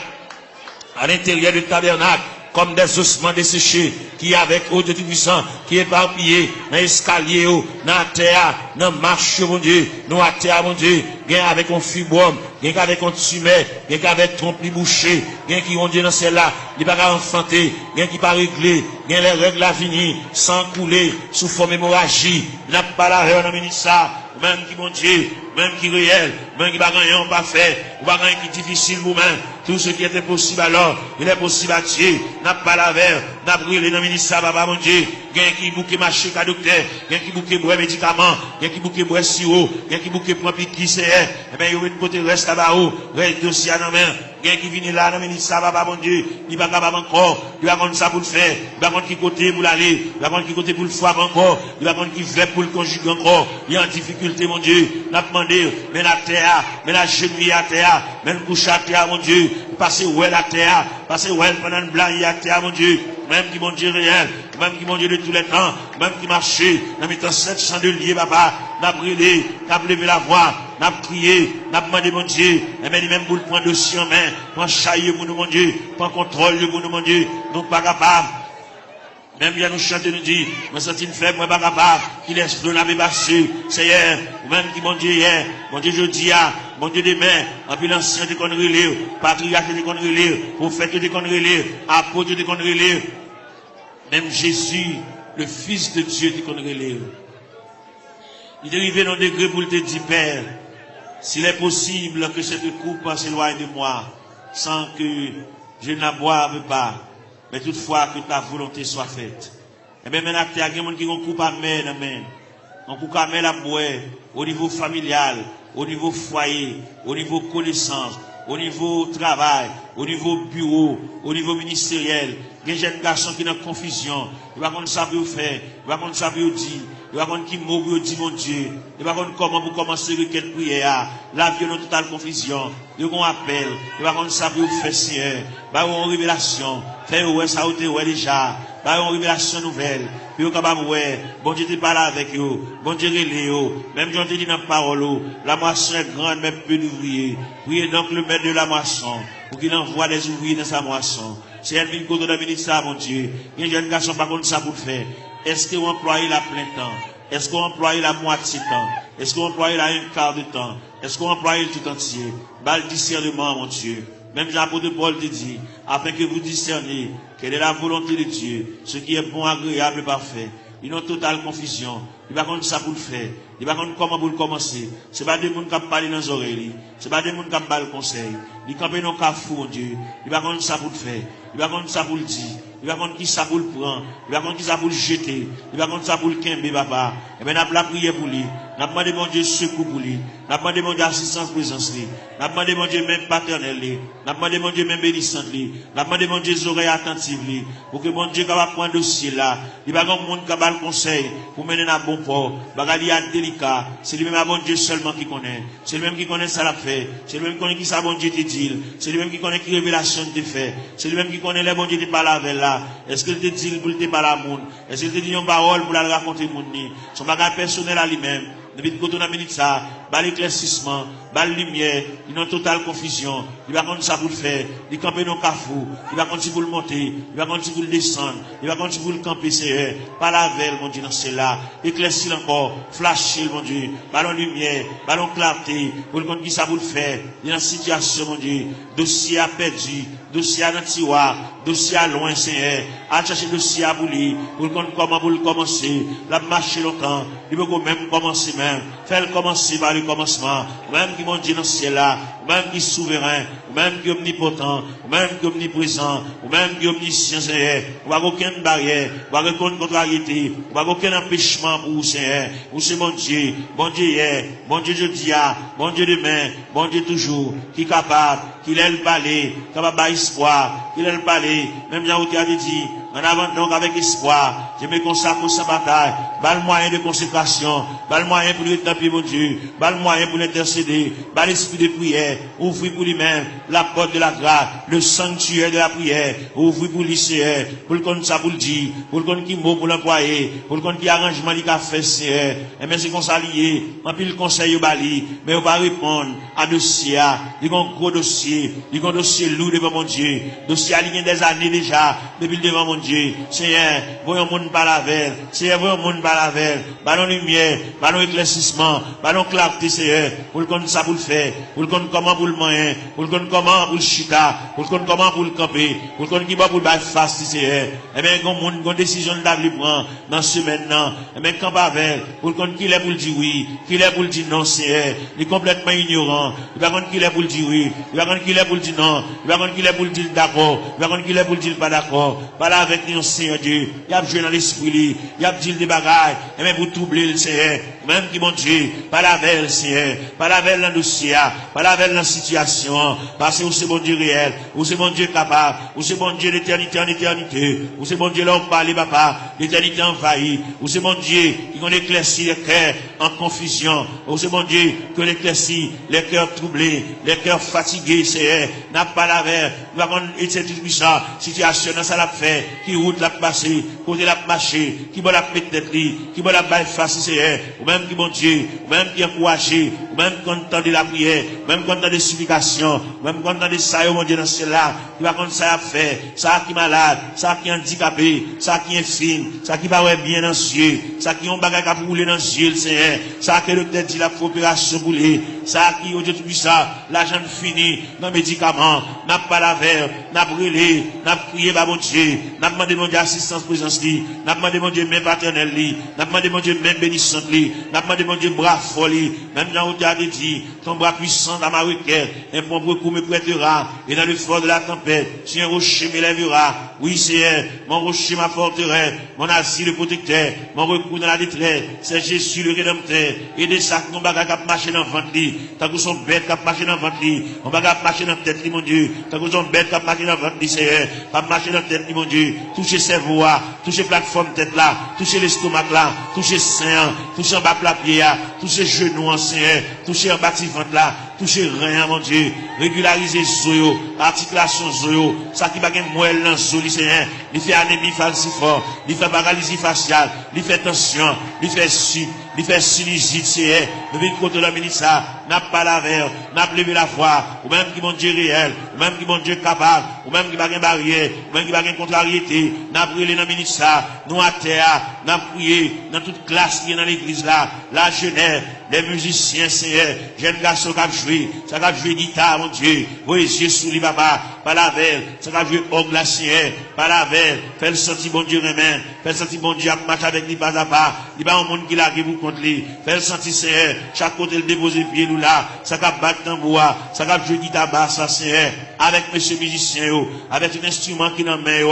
à l'intérieur du tabernacle, comme des ossements desséchés, qui avec eau de Tout-Puissant, qui est éparpillé, dans l'escalier, dans la terre, dans la marche, mon Dieu, dans la terre, mon Dieu, gain avec un fibrome, gain avec un tumeur, gain avec trompe bouché, gain qui, mon Dieu, dans celle-là, il n'est pas enfanté, gain qui pas réglé, gain les règles à venir, sans couler, sous forme hémorragie, n'a pas la règle dans le ministère, même qui, mon Dieu, même qui réel, même qui va gagner en pas fait, ou va gagner qui difficile vous-même, tout ce qui était possible alors, il est possible à Dieu, n'a pas la verre, n'a brûlé dans le ministère, papa, mon Dieu, gain qui bouquet marché qu'à docteur, gain qui bouquet boire médicaments, gain qui bouquet boire sirop, gain qui bouquet prend piqui, c'est, eh bien, il y a une côté reste là-bas, reste dossier à la main, gain qui vient là dans le ministère, papa, mon Dieu, il va capable encore, il va prendre ça pour le faire, il va prendre qui côté pour l'aller, il va prendre qui côté pour le foie encore, il va prendre qui fait pour le conjuguer encore, il y a en difficulté, mon Dieu, n'a demandé, mais la terre, mais la genouille à terre, mais le couche à terre, mon Dieu, passer où est la terre, passer où est pendant le blanc à terre, mon Dieu, même qui, mon Dieu, réel, même qui, mon Dieu, de tous les temps, même qui marchait, dans mes temps 700 de liés, papa, n'a brûlé, n'a levé la voix, n'a crié, n'a demandé, mon Dieu, et même pour le prendre dossier en main, prendre chaille pour nous, mon Dieu, prendre contrôle pour nous, mon Dieu, nous pas capables. Même bien nous chanter, nous dit, moi senti une faible, moi pas capable, qui laisse l'eau n'avait passé, Seigneur, ou même qui, mon Dieu, hier, mon Dieu, jeudi, mon Dieu, demain, en plus l'ancien de conneries lire, patriarche de conneries lire, prophète de conneries lire, apôtre de conneries lire, même Jésus, le Fils de Dieu de conneries lire. Il est arrivé dans le degré pour te dire, Père, s'il est possible que cette coupe s'éloigne de moi, sans que je ne la boive pas, mais toutefois que ta volonté soit faite. Et bien maintenant, il y a des gens qui ont coupe à main, on coupe à main la boire, au niveau familial, au niveau foyer, au niveau connaissance, au niveau travail, au niveau bureau, au niveau ministériel. Il y a des jeunes garçons qui sont en confusion. Ils ne savent pas ça pour faire, ils ne savent pas ça pour dire. Il va qui mot pour dire mon Dieu. Il va comment pour commencer requête prière. La vie est totale confusion. Il va appel. Il va ça pour faire Seigneur. Il va une révélation. Faire ouais ça ouais déjà. Il va une révélation nouvelle. Puis vous capable ouais. Bon Dieu te parle avec vous. Bon Dieu relève vous. Même Jean te dit dans la parole. La moisson est grande mais peu d'ouvriers. Priez donc le maître de la moisson pour qu'il envoie des ouvriers dans sa moisson. C'est elle qui côté de ministère mon Dieu. Il y a une garçon par contre ça pour faire. Est-ce que vous employez la plein temps? Est-ce que vous employez la moitié temps? Est-ce que vous employez la un quart de temps? Est-ce que vous employez le tout entier? Bal discernement, mon Dieu. Même Jean-Apôtre Paul te dit, afin que vous discerniez quelle est la volonté de Dieu, ce qui est bon, agréable et parfait. Ils ont totale confusion. Il va contre ça pour le faire. Il va contre comment pour le commencer. C'est pas des gens qui parlent dans les oreilles. C'est pas des gens qui parlent le conseil. Ils campent dans le cafou, mon Dieu. Il va contre ça pour le faire. Il va contre ça pour le dire. Il va contre qui ça pour le prendre. Il va contre qui ça pour le jeter. Il va contre ça pour le quimber, papa. Et bien, on a la prière pour lui. On a demandé, mon Dieu, secours pour lui. On a demandé, mon Dieu, assistance, présence, lui. On a demandé, mon Dieu, même paternel, lui. On a demandé, mon Dieu, même bénissante, lui. On a demandé, mon Dieu, oreilles attentives, lui. Pour que, mon Dieu, capable prendre dossier là. Il va avoir un monde capable le conseil pour mener à bon port. Bagali a délicat. C'est lui-même à bon Dieu seulement qui connaît. C'est lui-même qui connaît ça la fait. C'est lui-même qui connaît qui ça bon Dieu te dit. C'est lui-même qui connaît qui révélation te fait. C'est lui-même qui connaît les bon Dieu te parle avec là. Est-ce qu'il te dit pour te parler à monde? Est-ce qu'il te dit une parole pour la raconter monde? Son bagage personnel à lui-même. Depuis que tu as mis ça, bas l'éclaircissement, bas la lumière, il est en totale confusion. Il va continuer ça pour le faire. Il camper dans le carrefour. Il va continuer pour le monter. Il va continuer pour le descendre. Il va continuer pour le camper, Seigneur. Par la veille, mon Dieu, dans celle-là. Éclaircir encore. Flasher, mon Dieu. Ballon lumière. Ballon clarté. Pour le compte qui ça pour le faire. Dans la situation, mon Dieu. Dossier à perdu. Dossier à tiroir. Dossier à loin, Seigneur. À chercher dossier à bouler. Pour le compte comment pour le commencer. La marcher longtemps. Il peut même commencer même. Faire commencer par le commencement. Même qui, mon Dieu, dans ce ciel-là. Même qui est souverain. Même qui est omnipotent. Même qui est omniprésent. Même qui est omniscient, Seigneur. On va aucune barrière. On va aucune contrariété. On va aucun empêchement pour vous, Seigneur. Vous, c'est mon Dieu. Bon Dieu hier. Bon Dieu jeudi. Bon Dieu demain. Bon Dieu toujours. Qui est capable. Qui est le palais. Capable d'espoir. Qui est le palais. Même Jean a dit. En avant donc avec espoir, je me consacre sans bataille, bas le moyen de consécration, bas le moyen pour le taper mon Dieu, bas le moyen pour l'intercéder, bas l'esprit de prière, ouvrir pour lui-même la porte de la grâce, le sanctuaire de la prière, ouvrir pour lycéen, pour le compte ça pour le dire, pour le compte qui mot pour l'employé, pour le compte qui arrangement il a fait, Seigneur. Et bien c'est qu'on s'allie, on peut le conseil au bali, mais on va répondre à dossier, il y a un gros dossier, il y a un dossier lourd devant mon Dieu, dossier aligné des années déjà, depuis devant mon Dieu, Seigneur, voyons monde par la veille, Seigneur, voyons monde par la veille, ballon lumière, ballon éclaircissement, ballon clarté, Seigneur, pour le compte ça pour le faire, pour le compte comment pour le moyen, pour le compte comment pour le chita, pour le compte comment pour le camper, pour le compte qui va pour le bail face, Seigneur, et bien, une décision de la prendre dans ce maintenant, et bien, quand pas avec, pour le compte qu'il est pour le dire oui, qu'il est pour le dire non, Seigneur, il est complètement ignorant, il va compte qu'il est pour le dire oui, il va compte qu'il est pour le dire non, il va compte qu'il est pour le dire d'accord, il va compte qu'il est pour le dire pas d'accord, pas là avec nous, Seigneur Dieu, il y a joué dans l'esprit, il y a dit des bagailles, et même pour troubler le Seigneur, même qui mon Dieu, pas la veille, Seigneur, pas la veille dans le dossier, pas la veille dans la situation, parce que vous c'est bon Dieu réel, vous c'est bon Dieu capable, vous c'est bon Dieu d'éternité en éternité, vous c'est bon Dieu là on parle, papa, l'éternité envahie, vous c'est bon Dieu qui qu'on éclaircit les cœurs en confusion, vous c'est bon Dieu qui éclaircit les cœurs troublés, les cœurs fatigués, Seigneur, n'a pas la veille, nous avons été tout ça, situation dans ça l'a fait, qui route l'a passé, côté l'a marché, qui va la mettre tête qui va la bailler face, Seigneur, ou même qui bon Dieu, ou même qui encouragé, ou même content de la prière, ou même content des supplications, ou même content de ça, mon Dieu, dans cela, qui va comme ça à faire, ça qui est malade, ça qui est handicapé, ça qui est fine, ça qui va bien dans les yeux, ça qui ont bagage à rouler dans les yeux, Seigneur, ça qui est le tête dit la opération boulée, ça qui, au Dieu tout ça, l'argent fini, dans médicaments, n'a pas la verre, n'a brûlé, n'a prié, bah, mon Dieu, n'a demandé mon Dieu assistance présence, n'a demandé mon Dieu main paternelle, n'a demandé mon Dieu main bénissante, n'a demandé mon Dieu bras folie, même dans où tu as dit, ton bras puissant dans ma requête, un bon recours me prêtera, et dans le fort de la tempête, si un rocher m'élèvera, oui, Seigneur, mon rocher ma forteresse, mon asile le protecteur, mon recours dans la détresse, c'est Jésus le rédempteur, et des sacs, mon bagage à marcher dans le ventre, tant que son bête qui a marché dans le ventre, mon bagage à marcher dans la tête, mon Dieu, tant que son bête qui a marché dans le ventre, Seigneur, pas marcher dans la tête, mon Dieu, toucher ses voix, toucher plateforme tête là, toucher l'estomac là, toucher sein, toucher en bas la pied, toucher genoux en Seigneur, toucher en bas de ventre là, toucher rien, mon Dieu, régulariser zoyo, articulation zoyo, ça qui va gagner moelle dans zoyo, Seigneur, il fait anémie falciforme, il fait paralysie faciale, il fait tension, il fait sinusite, Seigneur, depuis le côté de la ministre, n'a pas la verre, n'a levé la foi, ou même qui mon Dieu réel, ou même qui mon Dieu capable, ou même qui va gagner barrière, ou même qui va gagner contrariété, n'a brûlé dans le ministre, nous à terre, n'a prié dans toute classe qui est dans l'église là, la jeunesse, les musiciens, Seigneur, jeunes garçons qui ont joué, ça qui a joué guitare, mon Dieu, voyez Dieu sous les papa, par la veille, ça qui a joué orgue la Seigneur, par la veille, fait le sentir bon Dieu remède, fait le sentir bon Dieu à marcher avec lui pas à pas, il n'y a pas un monde qui l'a vous contre lui, fait le sentir Seigneur, chaque côté le déposer pied nous là, ça qui a battre tambour, ça qui a joué guitare basse, ça Seigneur, avec monsieur musicien, avec un instrument qui n'en met,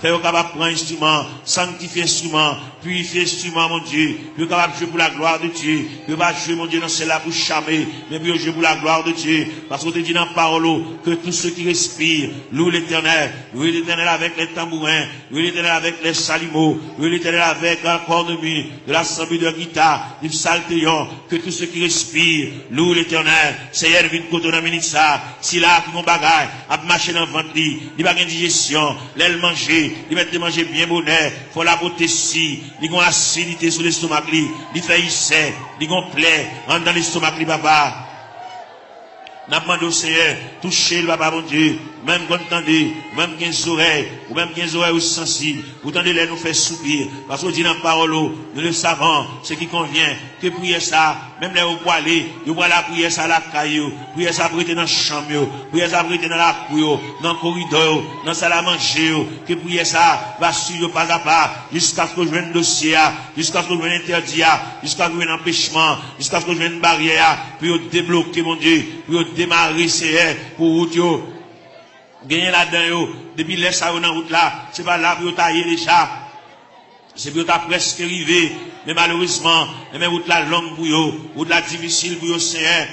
fait au capable prendre instrument, sanctifier instrument, purifier instrument, mon Dieu, puis capable jouer pour la gloire de Dieu, puis va jouer, mon Dieu, dans celle-là pour charmer, mais puis jouer pour la gloire de Dieu, parce qu'on te dit dans la parole, que tous ceux qui respirent, respire. Loue l'Éternel. Loue l'Éternel avec les tambourins. Loue l'Éternel avec les chalumeaux. Loue l'Éternel avec un corps de nuit, de l'assemblée de guitare, du psaltéon. Que tout ce qui respire, loue l'Éternel. Seigneur, vite côté dans minute ça. Si là, qui vont bagaille, à marcher dans le ventre, il va gagner digestion, l'aile manger, il va te manger bien bonheur, faut la beauté si, il a acidité sur l'estomac, il fait hissé, il a plaie, dans l'estomac, papa. N'a pas demandé au Seigneur, touchez le papa, mon Dieu, même quand entendez, même qu'un oreille, ou même qu'un oreille sensible, vous entendez les nous faire soupir, parce qu'on dit dans la parole, nous le savons, ce qui convient, que prier ça, même les vous aller, vous voyez la prière ça, la caillou, prier ça, prêter dans la chambre, prier ça, prêter dans la cour, dans le corridor, dans la salle à manger, que prier ça, va suivre pas à pas, jusqu'à ce que je vienne un dossier, jusqu'à ce que je vienne interdit, jusqu'à ce que je vienne un empêchement, jusqu'à ce que je vienne une barrière, puis débloquer, mon Dieu, puis démarrer, c'est pour vous, gagner là-dedans, depuis laisse ça dans route là, c'est pas là pour tailler déjà. C'est pour presque arrivé, mais malheureusement, mais route là longue pour vous, route là difficile pour vous, Seigneur.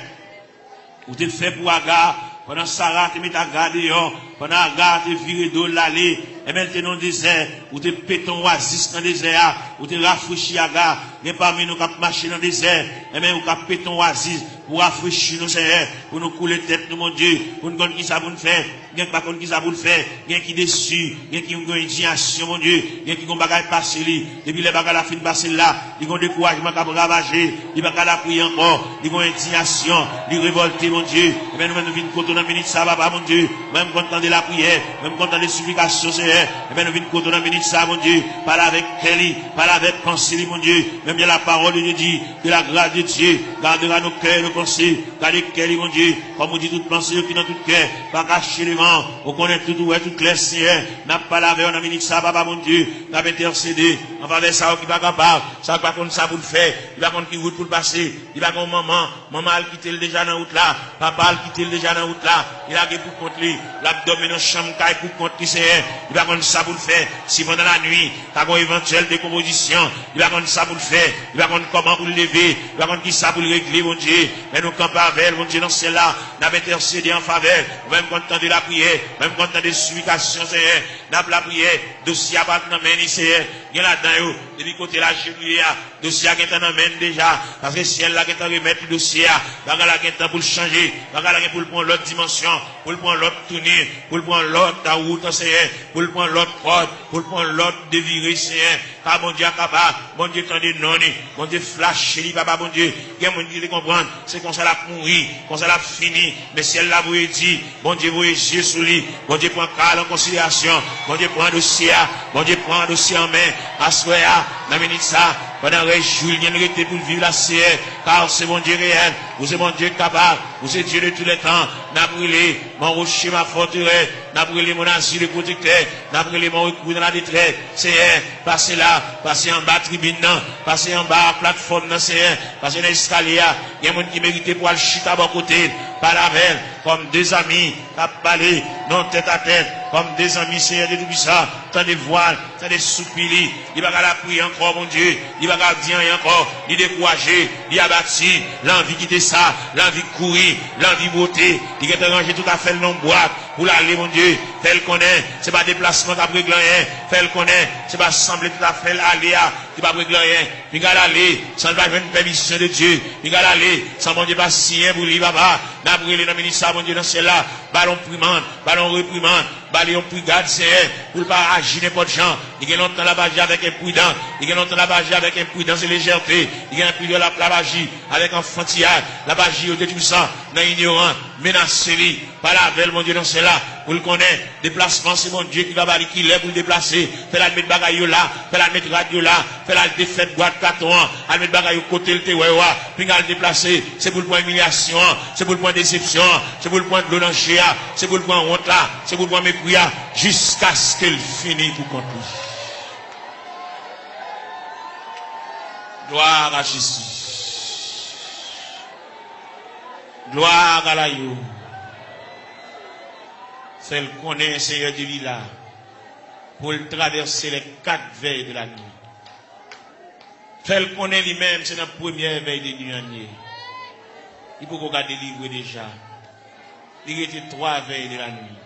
Vous êtes fait pour Agar, pendant Sarah, tu mets ta garde dehors, pendant Agar, tu viré d'eau l'aller, et même tu es dans le désert, ou tu péton oasis dans le désert, ou tu rafraîchis Agar, mais parmi nous qui marcher dans le désert, et même ou qui péton oasis, pour rafraîchir nos Seigneur, pour nous couler tête, nous, mon Dieu, pour nous connaître qui ça pour nous faire, bien que pas qui ça pour nous faire, bien qui déçu, bien qui ont une indignation, mon Dieu, bien qui ont bagaille passé li, depuis les bagailles la fin passer là, ils ont découragement qui a ravager, ils vont la prier encore, ils ont indignation, ils révolter, mon Dieu, et bien nous venons côté dans minute ça, papa, mon Dieu, même quand on entend la prière, même quand on entend les supplications, Seigneur, et bien nous venons côté dans minute ça, mon Dieu, parle avec Kelly, parle avec pensée, mon Dieu, même bien la parole de Dieu dit, que la grâce de Dieu gardera nos cœurs, nos pensées, gardez Kelly, mon Dieu, comme on dit toute pensée qui dans tout cœur, pas cacher les vents, on connaît tout, ouais, tout clair, Seigneur, n'a pas lavé, on a minute ça, papa, mon Dieu, n'a pas intercédé, on va vers ça, qui va capable, ça va contre ça pour le faire, il va contre qui route pour le passer, il va contre maman a quitté déjà dans la route là, papa a quitté déjà dans la route là, il a pour contre lui, l'abdomen dans la chambre, pour contre lui, Seigneur, il va contre ça pour le faire, si pendant la nuit, t'as une éventuelle décomposition, il va contre ça pour le faire, il va contre comment pour le lever, il va contre qui ça pour le régler, mon Dieu, mais nous campons avec, mon Dieu, dans celle-là, n'a intercédé en faveur, même quand on entend la prière, même quand on entend des supplications, Seigneur, n'a pas la prière, dossier à battre dans la main, Seigneur, il y a là-dedans, depuis côté la genou, dossier à qui est en main déjà, parce que si elle là qui est en remettre le dossier, bagarre là qui est pour le changer, bagarre là pour le prendre l'autre dimension, pour le prendre l'autre tournure, pour le prendre l'autre route, Seigneur, pour le prendre l'autre porte, pour le prendre l'autre déviré, Seigneur, car mon Dieu est capable, mon Dieu tendez non, mon Dieu flash, papa, mon Dieu, il y a mon Dieu qui comprendre, c'est qu'on ça l'a mourir, qu'on ça l'a fini, mais si elle l'a vous dit, mon Dieu vous Jésus sous lui, mon Dieu prend calme en considération, mon Dieu prend un dossier, mon Dieu prend un dossier en main, à ce moment-là, dans minute ça, pendant que Julien était pour vivre la CR, car c'est mon Dieu réel, vous êtes mon Dieu capable, vous êtes Dieu de tous les temps, n'a brûlé mon rocher, ma forteresse, n'a brûlé mon asile protecteur, n'a brûlé mon recours dans la détresse, c'est passez là, passez en bas tribune, passez en bas plateforme, c'est passez dans l'escalier, il y a des gens qui méritent pour aller chita à bon côté, par la veille, comme des amis, à parler, non tête à tête, comme des amis, Seigneur de tout ça, tant de voiles, tant de soupirs, il va la prier encore, mon Dieu, il va dire encore, il décourager, il abattu, l'envie quitter ça, l'envie courir, l'envie beauté, il est arrangé tout à fait le nom boîte, pour l'aller, mon Dieu, fait le connaît, c'est pas déplacement qui a régler rien, fait le connaît, c'est pas sembler tout à fait l'aller, qui va régler rien, il va aller, sans pas une permission de Dieu, il va aller, sans mon Dieu pas signer pour lui, papa, n'a brûlé dans le ministère, mon Dieu, dans celle-là, ballon primande, ballon reprimande, ballon brigade, c'est pour pas agir n'importe gens, il y a longtemps la bagie avec imprudence, il y a longtemps la bagie avec imprudence et légèreté, il y a un prix de la bagie avec enfantillage, la bagie au tout ça, dans l'ignorant, menacé, par la veille, mon Dieu, dans celle-là, pour le connaître, déplacement, c'est mon Dieu qui va balayer, qui l'est pour le déplacer, fait la mettre bagaille là, fait la mettre radio là, fait la défaite boîte 4 ans, elle mettre bagaille au côté, le tewewa, puis elle déplacer, c'est pour le point humiliation, c'est pour le point déception, c'est pour le point de l'onanchéa, c'est pour le point honte là, c'est pour le point mépris, jusqu'à ce qu'elle finisse pour compter. Gloire à Jésus. Gloire à la yo. Fait le connaît, Seigneur de l'Ila, pour le traverser les 4 veilles de la nuit. Fait le connaît lui-même, c'est la première veille de nuit. Il faut qu'on garde livre déjà. Il était 3 veilles de la nuit.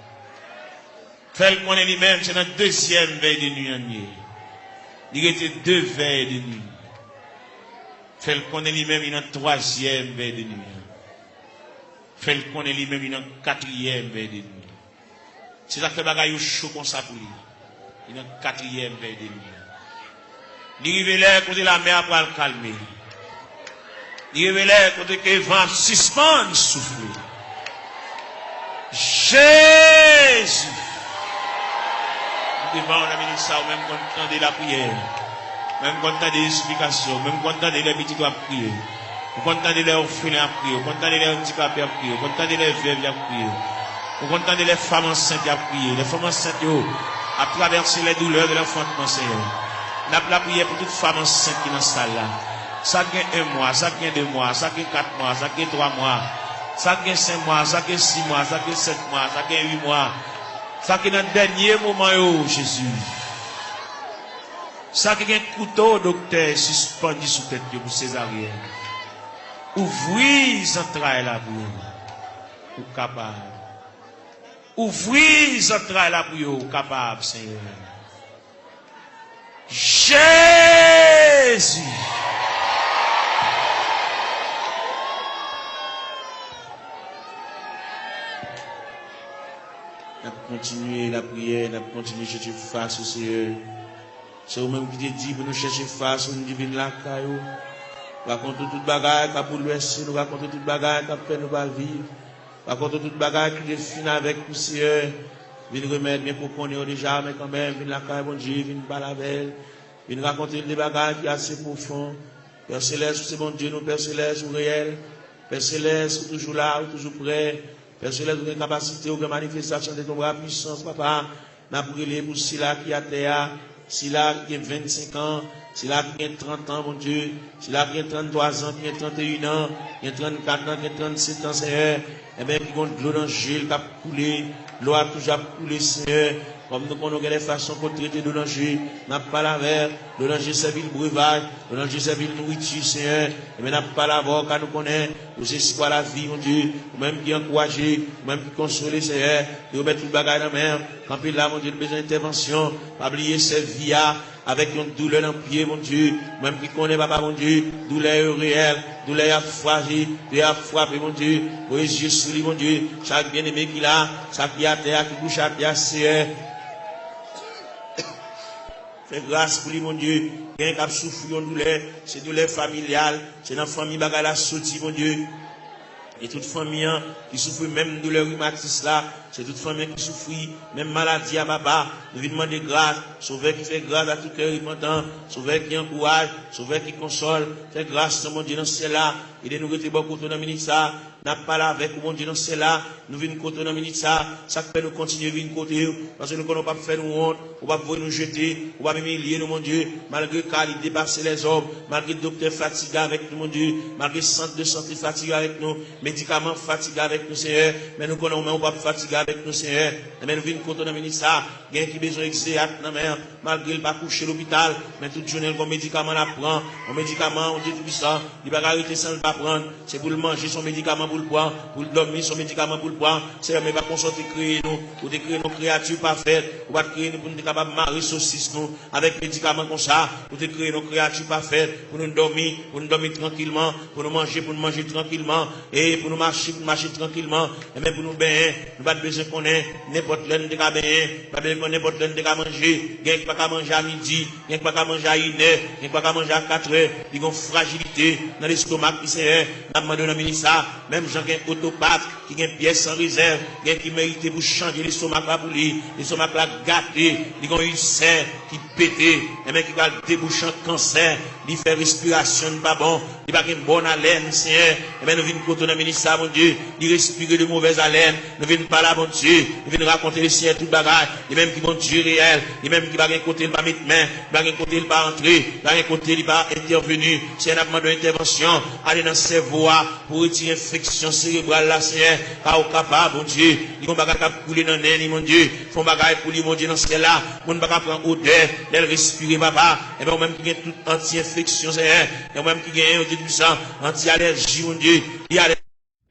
Fait qu'on est lui-même, c'est notre deuxième veille de nuit. Il était 2 veilles de nuit. Fait qu'on est lui-même, il a 3e veille de nuit. Fait qu'on est lui-même, il a 4e veille de nuit. C'est ça fait bagaille chaud comme ça pour lui. Il a 4e veille de nuit. Il révélait côté la mer pour le calmer. Il révélait côté que le vent suspend souffler. Jésus. Devant la ministre, même quand on entend la prière, même quand on entend des explications, même quand on entend les petits à prier, quand on entend les orphelins à prier, quand on entend les handicapés à prier, quand on entend les veuves à prier, quand on entend les femmes enceintes à prier, les femmes enceintes à traverser les douleurs de l'enfantement, Seigneur. N'a pas la prière pour toute femme enceinte qui est dans cette salle là. Ça gagne 1 mois, ça gagne 2 mois, ça gagne 4 mois, ça gagne 3 mois, ça gagne 5 mois, ça gagne 6 mois, ça gagne 7 mois, ça gagne 8 mois. Ça qui est dans le dernier moment, Jésus. Ça qui est un couteau, docteur, suspendu sous tête pour césarienne. Ouvrez les entrailles là pour capable. Ouvrez les entrailles là pour capable, Seigneur. Jésus. Nous continuer la prière, nous continuer à chercher face au Seigneur. C'est vous-même qui te dit pour nous chercher face au divine la caillou. Nous racontons toute bagaille qui a pour l'ouest, nous racontons toute bagaille qui a fait nous pas vivre. Nous racontons toute bagaille qui est finie avec nous, Seigneur. Viens remettre bien pour qu'on ait déjà, mais quand même, viens la caille, bon Dieu, viens parler avec elle. Viens raconter des bagailles qui sont assez profondes. Père Céleste, c'est bon Dieu, nous, Père Céleste, ou réel. Père Céleste, toujours là, toujours prêt. Père Céleste, vous avez une capacité, vous avez une manifestation de ton bras puissance, papa. Nous avons brûlé pour Sila qui a terre, Sila qui a 25 ans, Sila qui a 30 ans, mon Dieu, Sila qui a 33 ans, qui a 31 ans, qui a 34 ans, qui a 37 ans, Seigneur. Et bien, qui ont de l'eau dans le gel, qui a coulé, l'eau a toujours coulé, Seigneur. Comme nous connaissons les façons pour traiter de danger, n'a pas la mer, le danger c'est le breuvage, le danger c'est le nourriture, Seigneur. Et bien, n'a pas la voix, car nous connaissons, nous c'est quoi la vie, mon Dieu, ou même qui encourager, ou même qui consoler, Seigneur, qui remettre tout le bagage dans la mer, quand il a, mon Dieu, besoin d'intervention, pas oublier cette vie avec une douleur dans le pied, mon Dieu, même qui connaît, papa, mon Dieu, douleur réelle, douleur à fragile, douleur à frapper, mon Dieu, pour les yeux sur lui, mon Dieu, chaque bien-aimé qu'il a, chaque qui a terre, qui bouge à terre, Seigneur. Fais grâce pour lui, mon Dieu. Quelqu'un qui a souffert de douleur, c'est douleur familiale, c'est dans la famille qui a sorti, mon Dieu. Et toute famille qui souffre même de douleur rhumatisme là, c'est toute famille qui souffre, même maladie à papa. Nous lui demander grâce, sauveur qui fait grâce à tout cœur repentant, sauveur qui encourage, sauveur qui console, fait grâce, mon Dieu, dans celle-là. Et nous rester beaucoup dans la minute ça, n'a pas là avec mon Dieu dans celle-là, nous venons côté dans la minute ça fait nous continuer à venir côté, parce que nous ne pouvons pas faire nous honte, on va nous jeter, on va humilier nous, mon Dieu, malgré qu'il dépasse les hommes, malgré le docteur fatigué avec nous, mon Dieu, malgré le centre de santé fatigué avec nous, médicaments fatigués avec nous, Seigneur, mais nous connaissons, on va pas fatiguer avec nous, Seigneur, mais nous venons côté dans la minute ça, il y a qui besoin d'exéat dans la mer, malgré le pas coucher à l'hôpital, mais toute journée, le médicament la prend, un médicament, on dit tout ça, il va arrêter sans le pas prendre, c'est pour le manger son médicament pour le prendre, pour dormir son médicament pour le prendre, c'est mais pas qu'on sorte créer nous, pour créer nos créatures parfaites, pour créer nous pour nous capables de marier saucisse nous, avec médicaments comme ça, pour créer nos créatures parfaites, pour nous dormir tranquillement, pour nous manger tranquillement, et pour nous marcher tranquillement, et même pour nous baigner, nous pas besoin qu'on ait n'importe l'un de baigner, pas besoin qu'on n'importe l'un de manger, il n'y a pas qu'à manger à midi, il n'y a pas qu'à manger à 1 heure, il n'y a pas qu'à manger à 4 heures, il y a une fragilité dans l'estomac qui c'est, n'a demandé au ministre, même Jean qui est autopathe, qui a une pièce sans réserve, qui mérite pour changer l'estomac là pour lui, l'estomac là gâté, il y a une ulcère qui pété, et même qui va déboucher un cancer, il fait respiration pas bon, il va une bonne haleine, Seigneur, et bien nous venons côté dans le ministère, mon Dieu, il respire de mauvaise haleine, nous venons parler à mon Dieu, nous venons raconter les Seigneur tout bagage, et même qui mon Dieu réel, et même qui va un côté il va mettre main, il va un côté il va entrer, il va un côté il va intervenir, c'est un demande d'intervention, aller dans le cerveau pour retirer l'infection cérébrale là, Seigneur, car au capable, mon Dieu, il va pas couler dans l'air, mon Dieu, font bagaille pour lui, mon Dieu, dans ce là, mon pas prendre odeur, elle respirer, papa, et bien même qui gagne toute anti-infection, Seigneur, et même qui gagne, on dit tout ça, anti-allergie, mon Dieu, il y a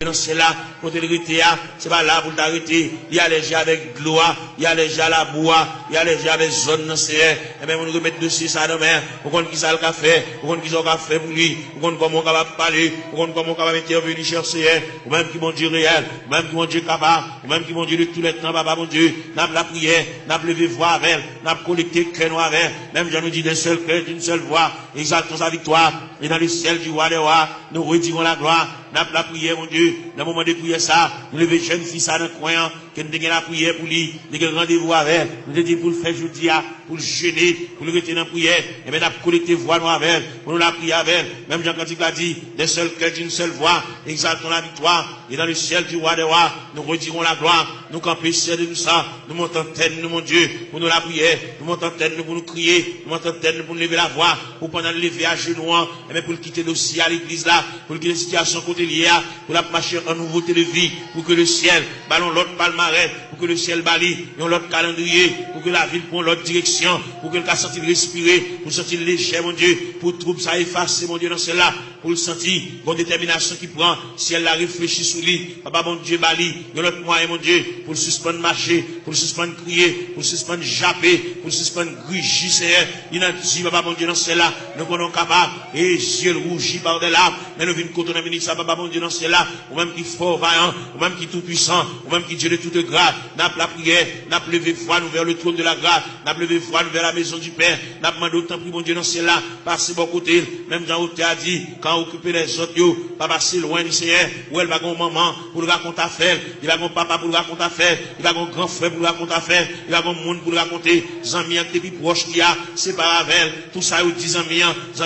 Non, c'est là, pour te l'arrêter, c'est pas là pour t'arrêter. Il y a les gens avec gloire, il y a les gens à la bois, il y a les gens avec zone, non, c'est, et bien, on nous remet dessus ça demain, pour qu'on qui ça le café, pour qu'on qui ça le café pour lui, pour qu'on comment on va parler, pour qu'on comment on va intervenir chercher, ou même qui mon Dieu réel, ou même qui mon Dieu capable, ou même qui mon Dieu de tous les temps, papa, mon Dieu, n'a pas la prière, n'a pas levé voix avec, n'a pas collecté crayon avec, même j'en nous dit d'un seul cœur, d'une seule voix, exaltons sa victoire, et dans le ciel du roi des rois, nous retirons la gloire, n'a pas la prière, mon Dieu, dans le moment de prière ça, nous lever jeune fille ça dans le coin, que nous avons la prière pour lui, nous avons rendez-vous avec, nous avons dit pour le faire jeudi, pour le jeûner, pour le rester dans la prière, et bien nous avons collecté voix nous avec, pour nous la prier avec, même Jean Cantique l'a dit, d'un seul cœur, d'une seule voix, exaltons la victoire, et dans le ciel du roi des rois, nous retirons la gloire, nous campons ciel de tout ça, nous montons tête, nous mon Dieu, pour nous la prière, nous montons tête, nous pour nous crier, nous montons tête, nous pour nous lever la voix, pour pendant le lever à genoux, et bien pour le quitter aussi à l'église là, pour le quitter la situation côté liée, pour la marcher en nouveauté de vie, pour que le ciel ballon l'autre palmarès, pour que le ciel bali, l'autre calendrier, pour que la ville prenne l'autre direction, pour que le cas sentir respirer, pour sentir léger, mon Dieu, pour trouble ça effacer, mon Dieu, dans cela, pour le sentir, bonne détermination qui prend, si elle la réfléchit sous lui, papa, mon Dieu, bali, l'autre moyen, mon Dieu, pour le suspendre marcher, pour le suspendre crier, pour le suspendre japper, pour le suspendre grigir, Seigneur, il a dit, papa, mon Dieu, dans cela, nous sommes capables, et yeux rougis par des larmes, mais nous venons contre le ministre, papa, mon Dieu, dans cela, ou même qui fort, vaillant, ou même qui tout puissant, ou même qui Dieu de toute grâce, n'a pas la prière, n'a pas levé foi nous vers le trône de la grâce, n'a pas levé foi nous vers la maison du Père, n'a pas demandé autant pour mon Dieu dans cela, passer bon côté, même Jean Hauté a dit, quand occuper les autres, yo, pas passer loin du Seigneur, où elle va gon maman, pour le raconter affaire, il va gon papa pour le raconter affaire, il va gon grand frère pour le raconter affaire, il va gon monde pour le raconter, Zami qui depuis proche qui a, sépare avec, tout ça, il dit Zami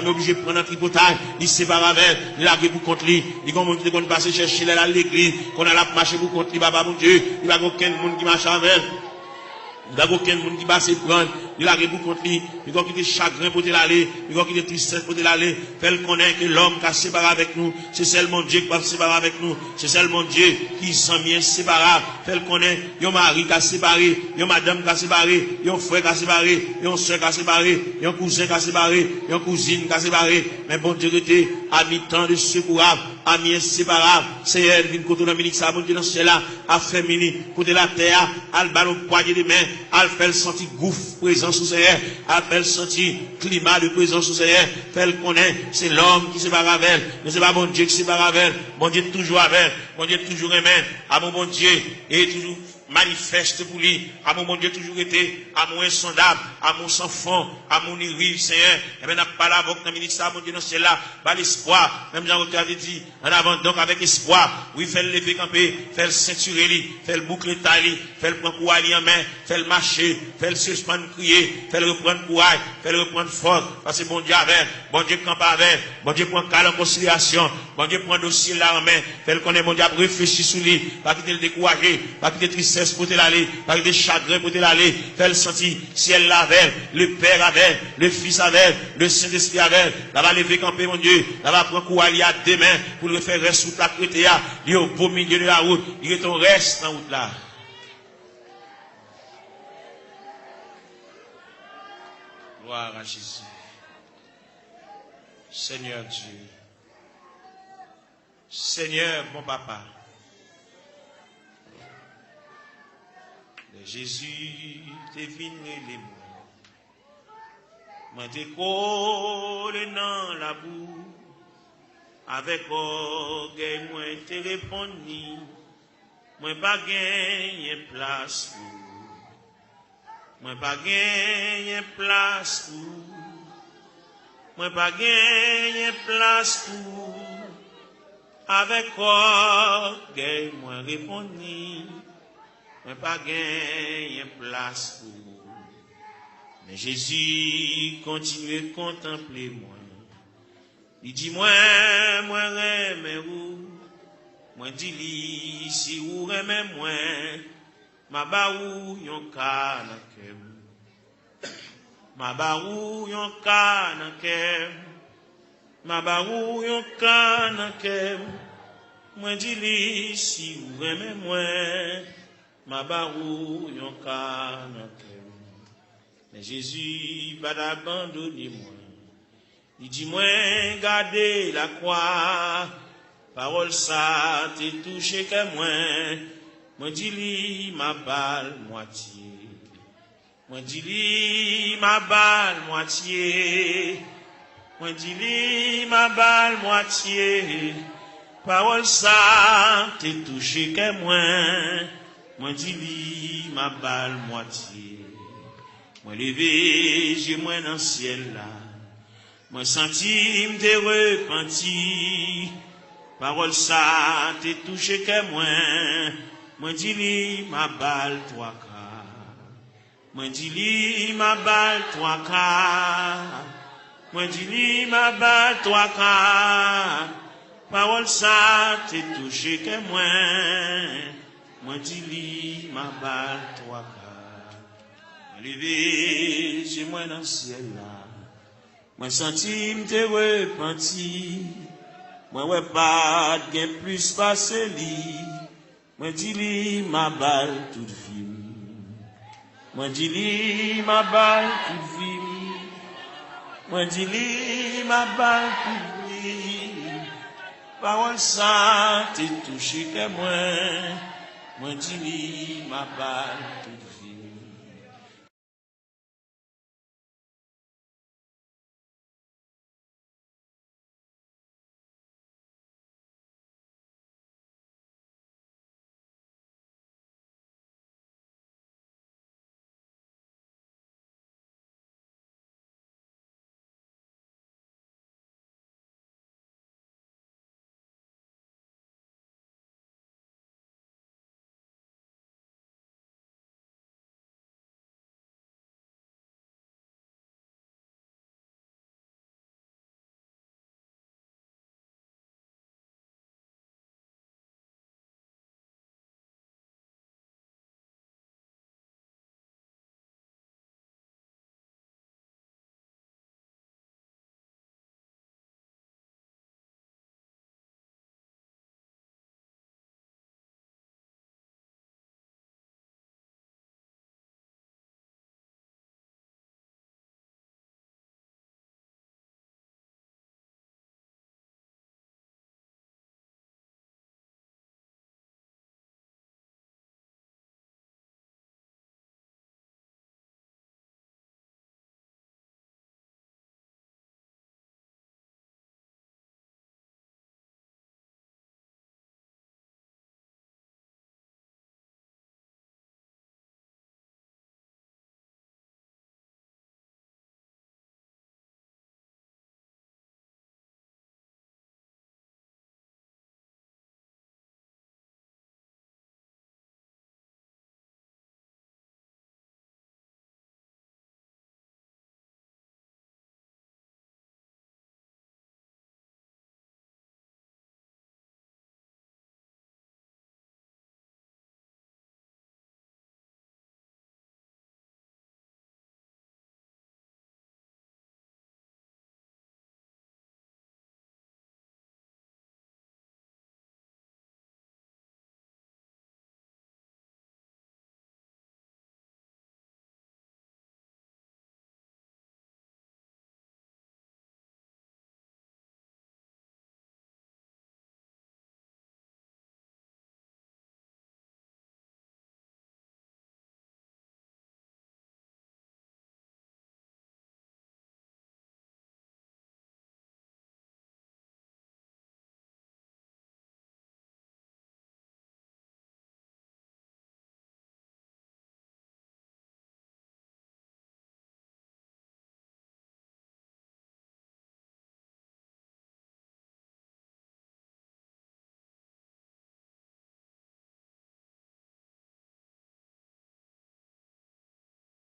obligé de prendre un tripotage, il sépare avec, il a pour contre lui, il va monde qui qu'on passe chercher à l'église, qu'on a la marché pour contre lui, papa mon Dieu, il va aucun monde qui marche avec. Il n'y a aucun monde qui va se prendre, il a pour contre lui, il va quitter chagrin pour l'aller, il va quitter tristesse pour l'aller, fait connaître que l'homme qui a séparé avec nous, c'est seulement Dieu qui va séparer avec nous, c'est seulement Dieu qui s'en vient séparable, fait connaître, il y a un mari qui a séparé, il y a une madame qui a séparé, il y a un frère qui a séparé, il y a une soeur qui a séparé, il y a un cousin qui a séparé, il y a une cousine qui a séparé, mais bon Dieu était à mi-temps de secourable, ami inséparable, c'est elle qui côté Dominique ça bon Dieu dans cela a féminin côté la terre al ballon poignée de main al fait sentir gouffre présence sous Seigneur al fait sentir climat de présence sous Seigneur fait connaît c'est l'homme qui sépare avec elle mais c'est pas bon Dieu qui sépare avec elle bon Dieu toujours avec elle bon Dieu toujours aimé à mon bon Dieu et toujours manifeste pour lui, à mon bon Dieu toujours été, à mon insondable, à mon sans fond, à mon irrive, Seigneur, et bien, n'a pas la voix, ministre, mon Dieu, non, c'est là, pas l'espoir, même Jean-Claude avait dit, en avant, donc, avec espoir, oui, fait le lever camper, fait le ceinturer, fait le boucler taille, fait le prendre courage en main, fait le marcher, fait le suspendre crier, fait le reprendre courage, fait le reprendre force, parce que bon Dieu avec, bon Dieu campe avec, bon Dieu prend calme en conciliation, bon Dieu prend dossier là en main, fait le connaître, bon Dieu réfléchir sur lui, pas quitter le décourager, pas quitter tristesse pour te l'aller, pas quitter chagrin pour te l'aller, fait le sentir, ciel l'avait, le Père avait, le Fils avait, le Saint-Esprit avait, là va lever camper mon Dieu, là va prendre courage à deux mains, pour le faire rester sous la crété, il est au beau milieu de la route, il est ton reste dans la route là. Gloire à Jésus. Seigneur Dieu. Seigneur, mon papa. Jésus, t'es venu les mots. Moi, t'es collé dans la boue. Avec orgueil, moi, t'es répondu. Moi, pas gagné place pour. Moi, pas gagné place pour. Moi, pas gagné place pour. Avec orgueil, moi, répondu. Moi, pas gagné place pour. Mais Jésus continue de contempler moi. Il dit, moi, remets où. Moi, dis-lui, si vous remets moi, ma baou yon kanakem. Ma baou yon kanakem. Ma baou yon kanakem. Moi, dis-lui, si vous remets moi, ma baou yon kanakem. Mais Jésus va d'abandonner moi. Il dit moi gardez la croix. parole ça t'est touché que moi dis li ma balle moitié. Moi dis li ma balle moitié. Moi dis li ma balle moitié. Parole ça t'est touché que moi dis li ma balle moitié. Moi levé j'ai moins dans ciel là. Moi senti m'te repenti. Parole ça t'est touché que moi dis li ma balle trois quarts. Moi dis li ma balle trois quarts. Moi dis li ma balle trois quarts. Parole ça t'est touché que moi dis li ma balle trois quarts. Moi levé j'ai moins dans le ciel là. Moi senti m'te repenti. Moi ouais pas gain plus passé li. Moi dis li ma balle toute vie. Moi dis li ma balle toute vie. Moi dis li ma balle toute vie. Parole ça t'est touché que moi dis li ma balle toute vie.